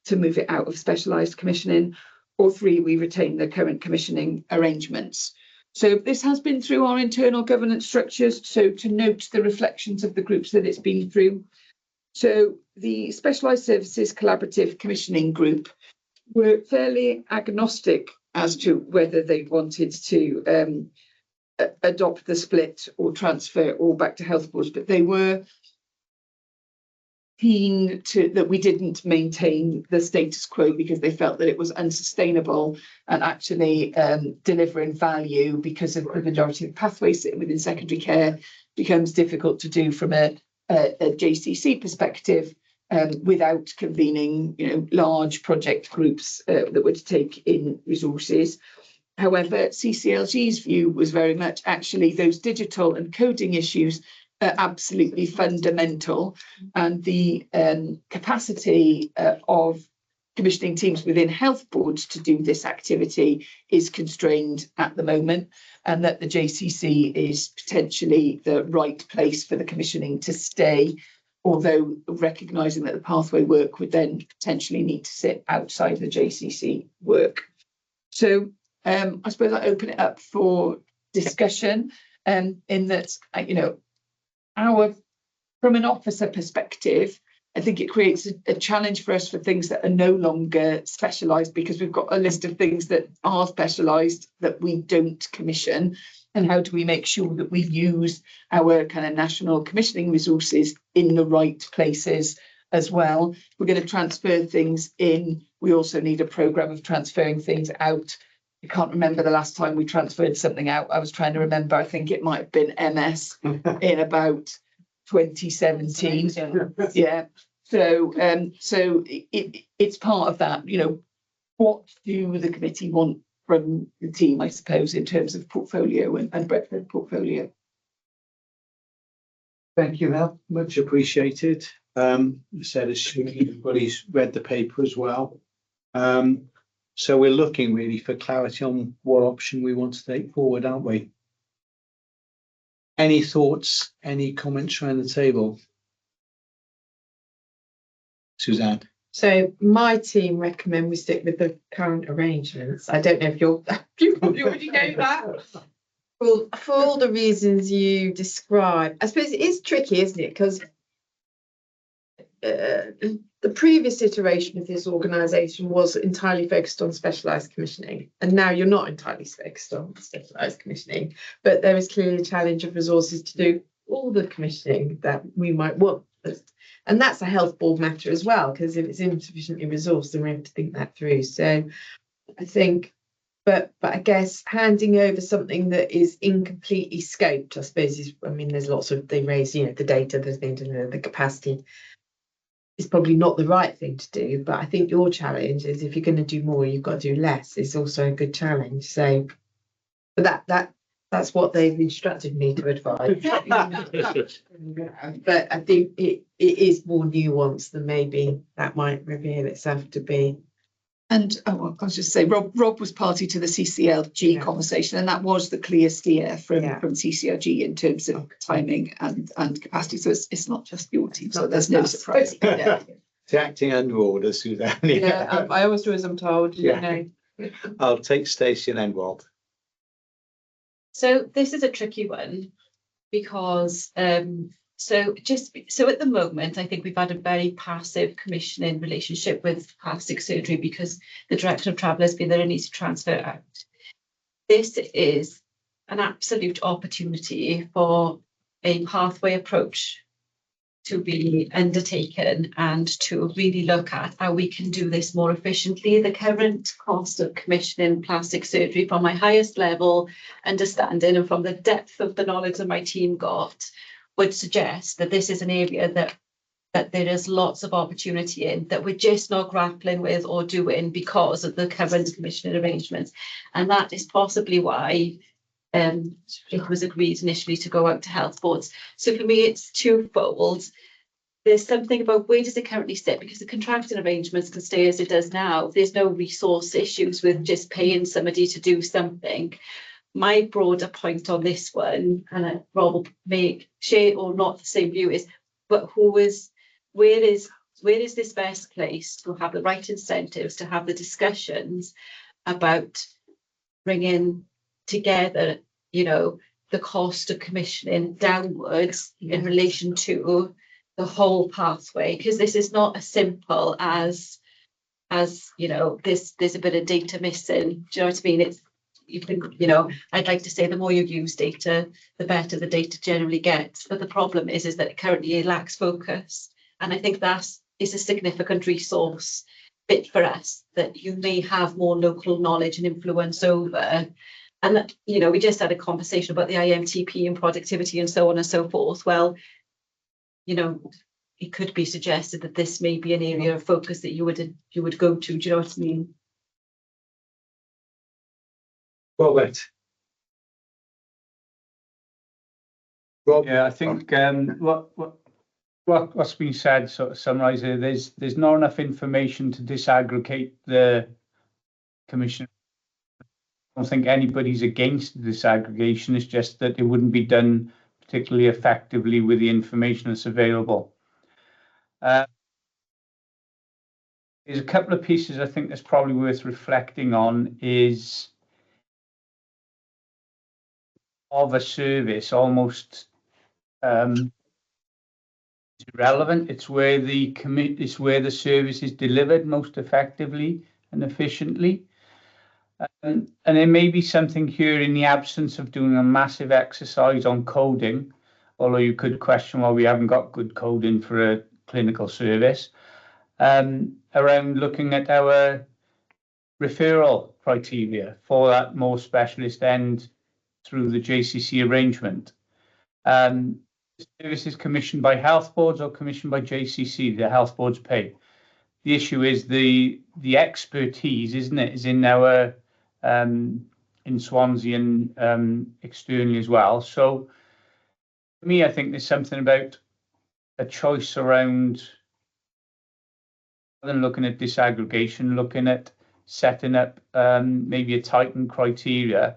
to move it out of specialised commissioning, or three, we retain the current commissioning arrangements. So this has been through our internal governance structures, so to note the reflections of the groups that it's been through. So the Specialised Services Collaborative Commissioning Group were fairly agnostic as to whether they wanted to adopt the split or transfer all back to health boards, but they were keen to that we didn't maintain the status quo, because they felt that it was unsustainable and actually delivering value, because of the majority of pathways sitting within secondary care becomes difficult to do from a JCC perspective without convening, large project groups that would take in resources. However, CCLG's view was very much actually those digital and coding issues are absolutely fundamental, and the capacity of commissioning teams within health boards to do this activity is constrained at the moment, and that the JCC is potentially the right place for the commissioning to stay, although recognising that the pathway work would then potentially need to sit outside the JCC work. So I suppose I open it up for discussion, in that, from an officer perspective, I think it creates a challenge for us for things that are no longer specialised, because we've got a list of things that are specialised that we don't commission. And how do we make sure that we use our kind of national commissioning resources in the right places as well? We're going to transfer things in. We also need a programme of transferring things out. I can't remember the last time we transferred something out. I was trying to remember. I think it might have been MS in about 2017. Yeah. So it's part of that. What do the committee want from the team, I suppose, in terms of portfolio and breadth of portfolio? Thank you, Mel. Much appreciated. I said, assuming everybody's read the paper as well. So we're looking really for clarity on what option we want to take forward, aren't we? Any thoughts, any comments around the table? Suzanne? So my team recommend we stick with the current arrangements. I don't know if you probably already know that. Well, for all the reasons you described, I suppose it is tricky, isn't it? Because the previous iteration of this organisation was entirely focused on specialised commissioning, and now you're not entirely focused on specialised commissioning, but there is clearly a challenge of resources to do all the commissioning that we might want. And that's a health board matter as well, because if it's insufficiently resourced, then we have to think that through. So I think, but I guess handing over something that is incompletely scoped, I suppose, is, I mean, there's lots of, they raise, you know, the data, the capacity is probably not the right thing to do. But I think your challenge is, if you're going to do more, you've got to do less. It's also a good challenge. So but that's what they've instructed me to advise. But I think it is more nuanced than maybe that might reveal itself to be. And well, I'll just say, Rob was party to the CCLG conversation, and that was the clear steer from CCLG in terms of timing and capacity. So it's not just your team, so there's no surprise. It's acting under order, Suzanne. I always do as I'm told. You know. I'll take Stacey and then Rob. So this is a tricky one because so at the moment, I think we've had a very passive commissioning relationship with plastic surgery because the direction of travel has been that it needs to transfer out. This is an absolute opportunity for a pathway approach to be undertaken and to really look at how we can do this more efficiently. The current cost of commissioning plastic surgery, from my highest level understanding and from the depth of the knowledge that my team got, would suggest that this is an area that there is lots of opportunity in, that we're just not grappling with or doing because of the current commissioning arrangements. And that is possibly why it was agreed initially to go out to health boards. So for me, it's twofold. There's something about where does it currently sit, because the contracting arrangements can stay as it does now. There's no resource issues with just paying somebody to do something. My broader point on this one, and Rob may share or not the same view, is, but where is this best place to have the right incentives, to have the discussions about bringing together, you know, the cost of commissioning downwards in relation to the whole pathway, because this is not as simple as you know, there's a bit of data missing. Do you know what I mean? It's, you can, you know, I'd like to say the more you use data, the better the data generally gets. But the problem is that currently it lacks focus. And I think that is a significant resource bit for us, that you may have more local knowledge and influence over. And that, you know, we just had a conversation about the IMTP and productivity and so on and so forth. Well, you know, it could be suggested that this may be an area of focus that you would go to. Do you know what I mean? Robert. Rob. Yeah, I think what's been said sort of summarise there's not enough information to disaggregate the commission. I don't think anybody's against the disaggregation. It's just that it wouldn't be done particularly effectively with the information that's available. There's a couple of pieces I think that's probably worth reflecting on. Is of a service almost irrelevant. It's where the service is delivered most effectively and efficiently. And there may be something here in the absence of doing a massive exercise on coding, although you could question why we haven't got good coding for a clinical service, around looking at our referral criteria for that more specialist end through the JCC arrangement. Services commissioned by health boards or commissioned by JCC, the health boards pay. The issue is the expertise, isn't it, is in our in Swansea and externally as well. So for me, I think there's something about a choice around, rather than looking at disaggregation, looking at setting up maybe a tightened criteria,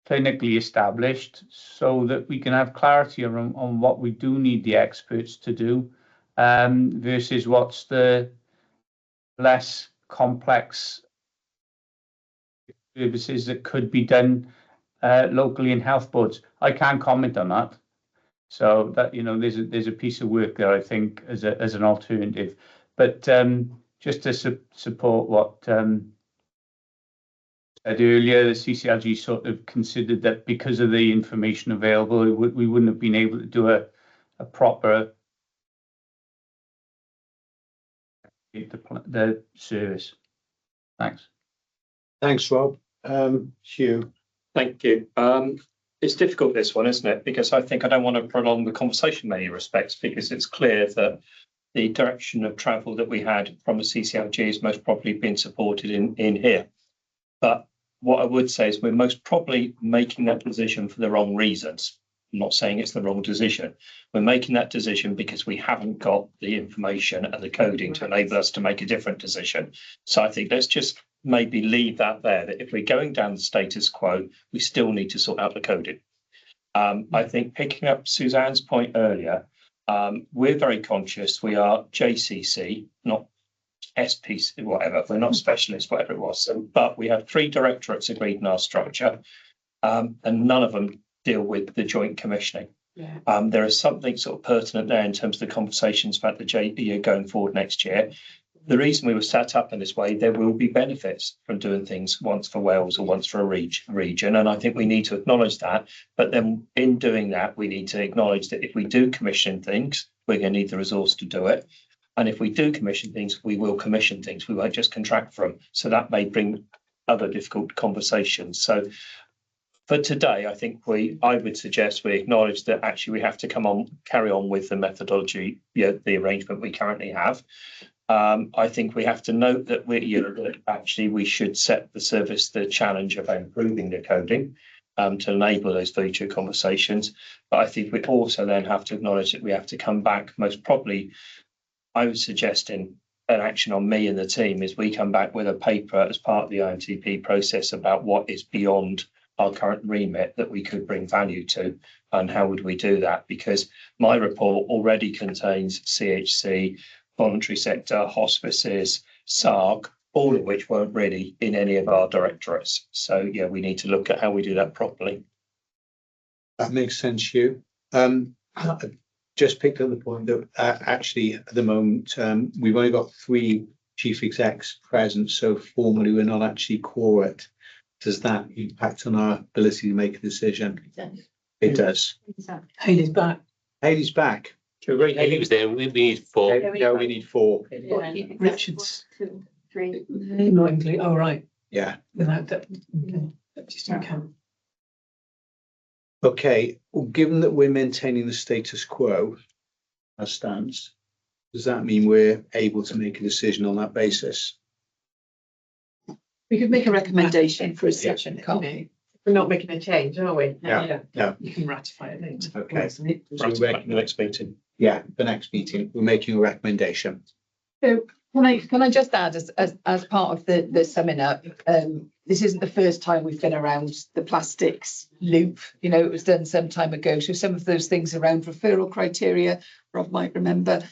clinically established, so that we can have clarity on what we do need the experts to do, versus what's the less complex services that could be done locally in health boards. I can't comment on that. So that, you know, there's a piece of work there, I think, as an alternative. But just to support what said earlier, the CCLG sort of considered that because of the information available, we wouldn't have been able to do a proper the service. Thanks. Thanks, Rob. Hugh. Thank you. It's difficult, this one, isn't it? Because I think I don't want to prolong the conversation in many respects, because it's clear that the direction of travel that we had from the CCLG is most probably being supported in here. But what I would say is we're most probably making that decision for the wrong reasons. I'm not saying it's the wrong decision. We're making that decision because we haven't got the information and the coding to enable us to make a different decision. So I think let's just maybe leave that there, that if we're going down the status quo, we still need to sort out the coding. I think picking up Suzanne's point earlier, we're very conscious we are JCC, not SPC, whatever. We're not specialists, whatever it was. So, but we have 3 directorates agreed in our structure, and none of them deal with the joint commissioning. Yeah. There is something sort of pertinent there in terms of the conversations about the JPO going forward next year. The reason we were set up in this way, there will be benefits from doing things once for Wales or once for a region. And I think we need to acknowledge that. But then in doing that, we need to acknowledge that if we do commission things, we're going to need the resource to do it. And if we do commission things, we will commission things. We won't just contract for them. So that may bring other difficult conversations. So for today, I think I would suggest we acknowledge that actually we have to carry on with the methodology, the arrangement we currently have. I think we have to note that we should set the service the challenge of improving the coding to enable those future conversations. But I think we also then have to acknowledge that we have to come back. Most probably, I would suggest in an action on me and the team is we come back with a paper as part of the IMTP process about what is beyond our current remit that we could bring value to, and how would we do that? Because my report already contains CHC, voluntary sector, hospices, SARC, all of which weren't really in any of our directorates. So yeah, we need to look at how we do that properly. That makes sense, Hugh. I just picked up the point that actually at the moment we've only got 3 chief execs present, so formally we're not actually quorate. Does that impact on our ability to make a decision? It does. Hayley's back. Hayley's back. Hayley was there. We need 4. No, we need 4. Richard's 2, 3. not included. Oh, right. Yeah. Without that. Okay. That just don't count. Okay. Well, given that we're maintaining the status quo as stands, does that mean we're able to make a decision on that basis? We could make a recommendation for a session, can't we? We're not making a change, are we? Yeah. You can ratify it later. Okay. So the next meeting. Yeah, the next meeting, we're making a recommendation. So can I just add as part of the summing up, this isn't the first time we've been around the plastics loop. You know, it was done some time ago. So some of those things around referral criteria, Rob might remember,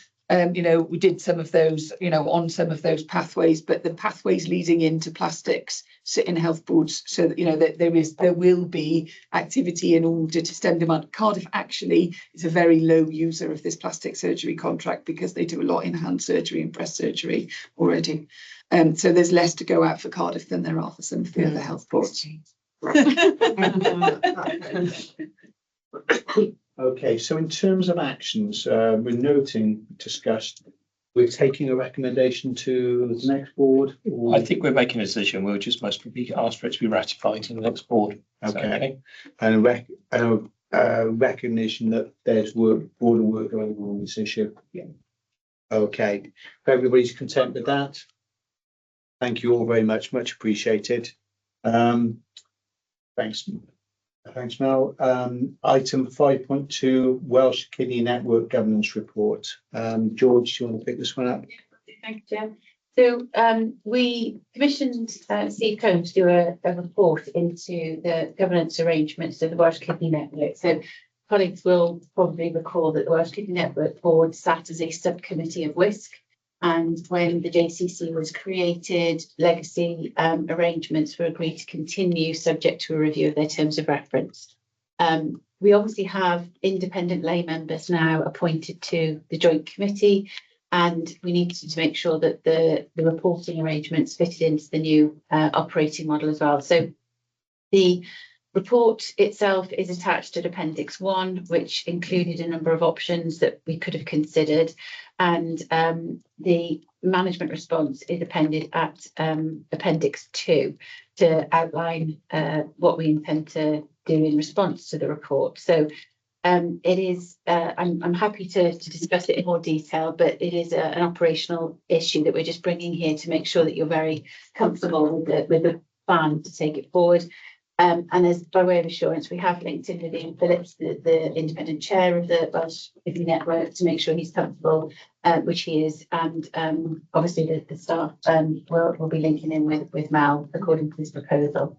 you know, we did some of those, you know, on some of those pathways, but the pathways leading into plastics sit in health boards, so that, you know, that there will be activity in order to stem demand. Cardiff actually is a very low user of this plastic surgery contract because they do a lot in hand surgery and breast surgery already. So there's less to go out for Cardiff than there are for some of the other health boards. Okay, so in terms of actions, we're discussed, we're taking a recommendation to the next board. Or... I think we're making a decision. We'll just most probably ask for it to be ratified in the next board. Okay. And a recognition that there's broader work going on this issue. Yeah. Okay. If everybody's content with that, thank you all very much. Much appreciated. Thanks. Thanks, Mel. Item 5.2, Welsh Kidney Network Governance Report. George, do you want to pick this one up? Thank you, Jim. So we commissioned Steve Cohn to do a report into the governance arrangements of the Welsh Kidney Network. So colleagues will probably recall that the Welsh Kidney Network Board sat as a subcommittee of WISC. And when the JCC was created, legacy arrangements were agreed to continue subject to a review of their terms of reference. We obviously have independent lay members now appointed to the joint committee, and we need to make sure that the reporting arrangements fitted into the new operating model as well. So the report itself is attached to Appendix 1, which included a number of options that we could have considered, and the management response is appended at Appendix 2 to outline what we intend to do in response to the report. So it is, I'm happy to discuss it in more detail, but it is an operational issue that we're just bringing here to make sure that you're very comfortable with the plan to take it forward. And as by way of assurance, we have linked in with Ian Phillips, the independent chair of the Welsh Kidney Network, to make sure he's comfortable, which he is. And obviously the staff will be linking in with Mal according to this proposal.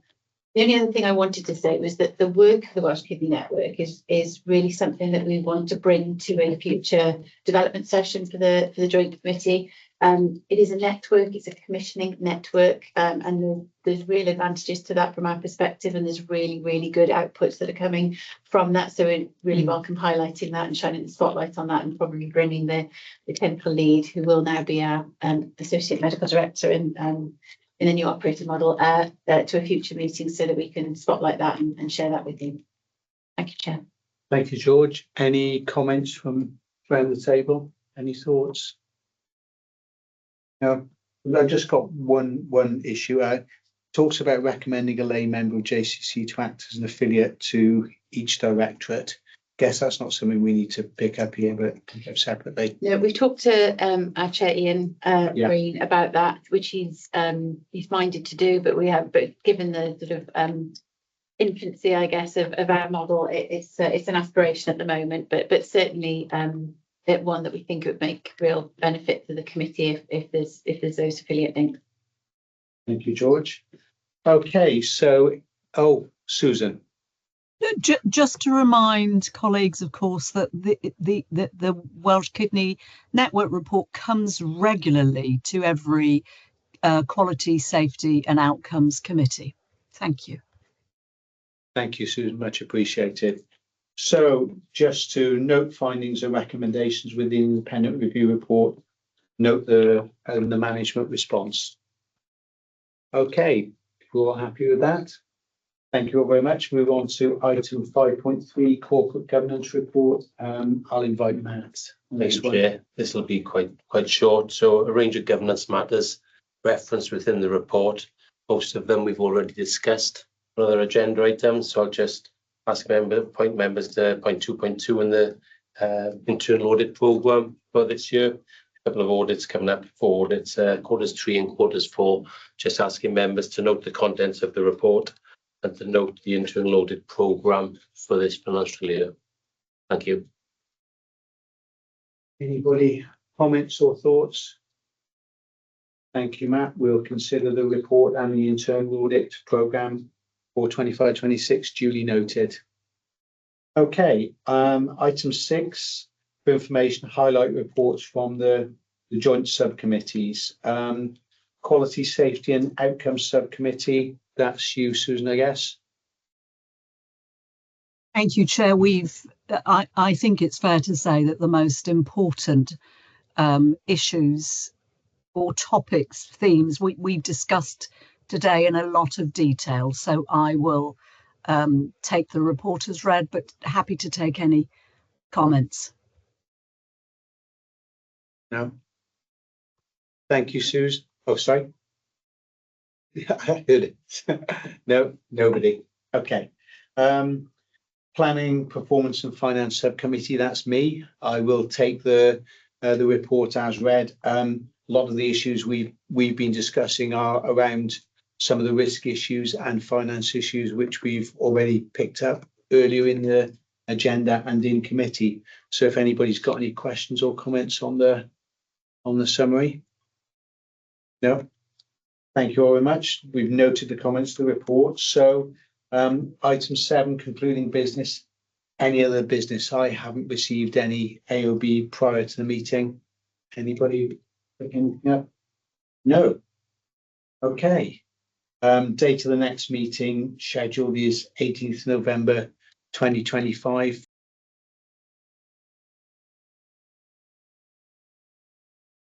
The only other thing I wanted to say was that the work of the Welsh Kidney Network is really something that we want to bring to a future development session for the Joint Committee. It is a network, it's a commissioning network, and there's real advantages to that from our perspective, and there's really good outputs that are coming from that. So we really welcome highlighting that and shining the spotlight on that, and probably bringing the clinical lead, who will now be our associate medical director in the new operating model, to a future meeting so that we can spotlight that and share that with you. Thank you, Chair. Thank you, George. Any comments from around the table? Any thoughts? No, I've just got one issue. Talks about recommending a lay member of JCC to act as an affiliate to each directorate. Guess that's not something we need to pick up here, but pick up separately. No, we've talked to our chair Ian Green about that, which he's minded to do, but given the sort of infancy, I guess, of our model, it's an aspiration at the moment, but certainly one that we think would make real benefit to the committee if there's those affiliate links. Thank you, George. Okay, so Susan. Just to remind colleagues, of course, that the Welsh Kidney Network report comes regularly to every Quality, Safety and Outcomes Committee. Thank you. Thank you, Susan, much appreciated. So just to note findings and recommendations within the independent review report, note the management response. Okay, we're all happy with that. Thank you all very much. Move on to item 5.3, corporate governance report. I'll invite Matt. Thanks, Chair. This will be quite short. So a range of governance matters referenced within the report. Most of them we've already discussed on other agenda items. So I'll just ask point members to point 2.2 in the internal audit programme for this year. A couple of audits coming up for audits, quarters 3 and quarters 4. Just asking members to note the contents of the report and to note the internal audit programme for this financial year. Thank you. Anybody comments or thoughts? Thank you, Matt. We'll consider the report and the internal audit programme for 25-26 duly noted. Okay, item 6, for information, highlight reports from the joint subcommittees. Quality, Safety and Outcomes Subcommittee, that's you, Susan, I guess. Thank you, Chair. I think it's fair to say that the most important issues or topics, themes we've discussed today in a lot of detail. So I will take the report as read, but happy to take any comments. No. Thank you, Susan. Oh, sorry. I heard it. No, nobody. Okay. Planning, Performance and Finance Subcommittee, that's me. I will take the report as read. A lot of the issues we've been discussing are around some of the risk issues and finance issues, which we've already picked up earlier in the agenda and in committee. So if anybody's got any questions or comments on the summary. No. Thank you all very much. We've noted the comments to the report. So item 7, concluding business. Any other business? I haven't received any AOB prior to the meeting. Anybody pick anything up? No. Okay. Date of the next meeting scheduled is 18th November 2025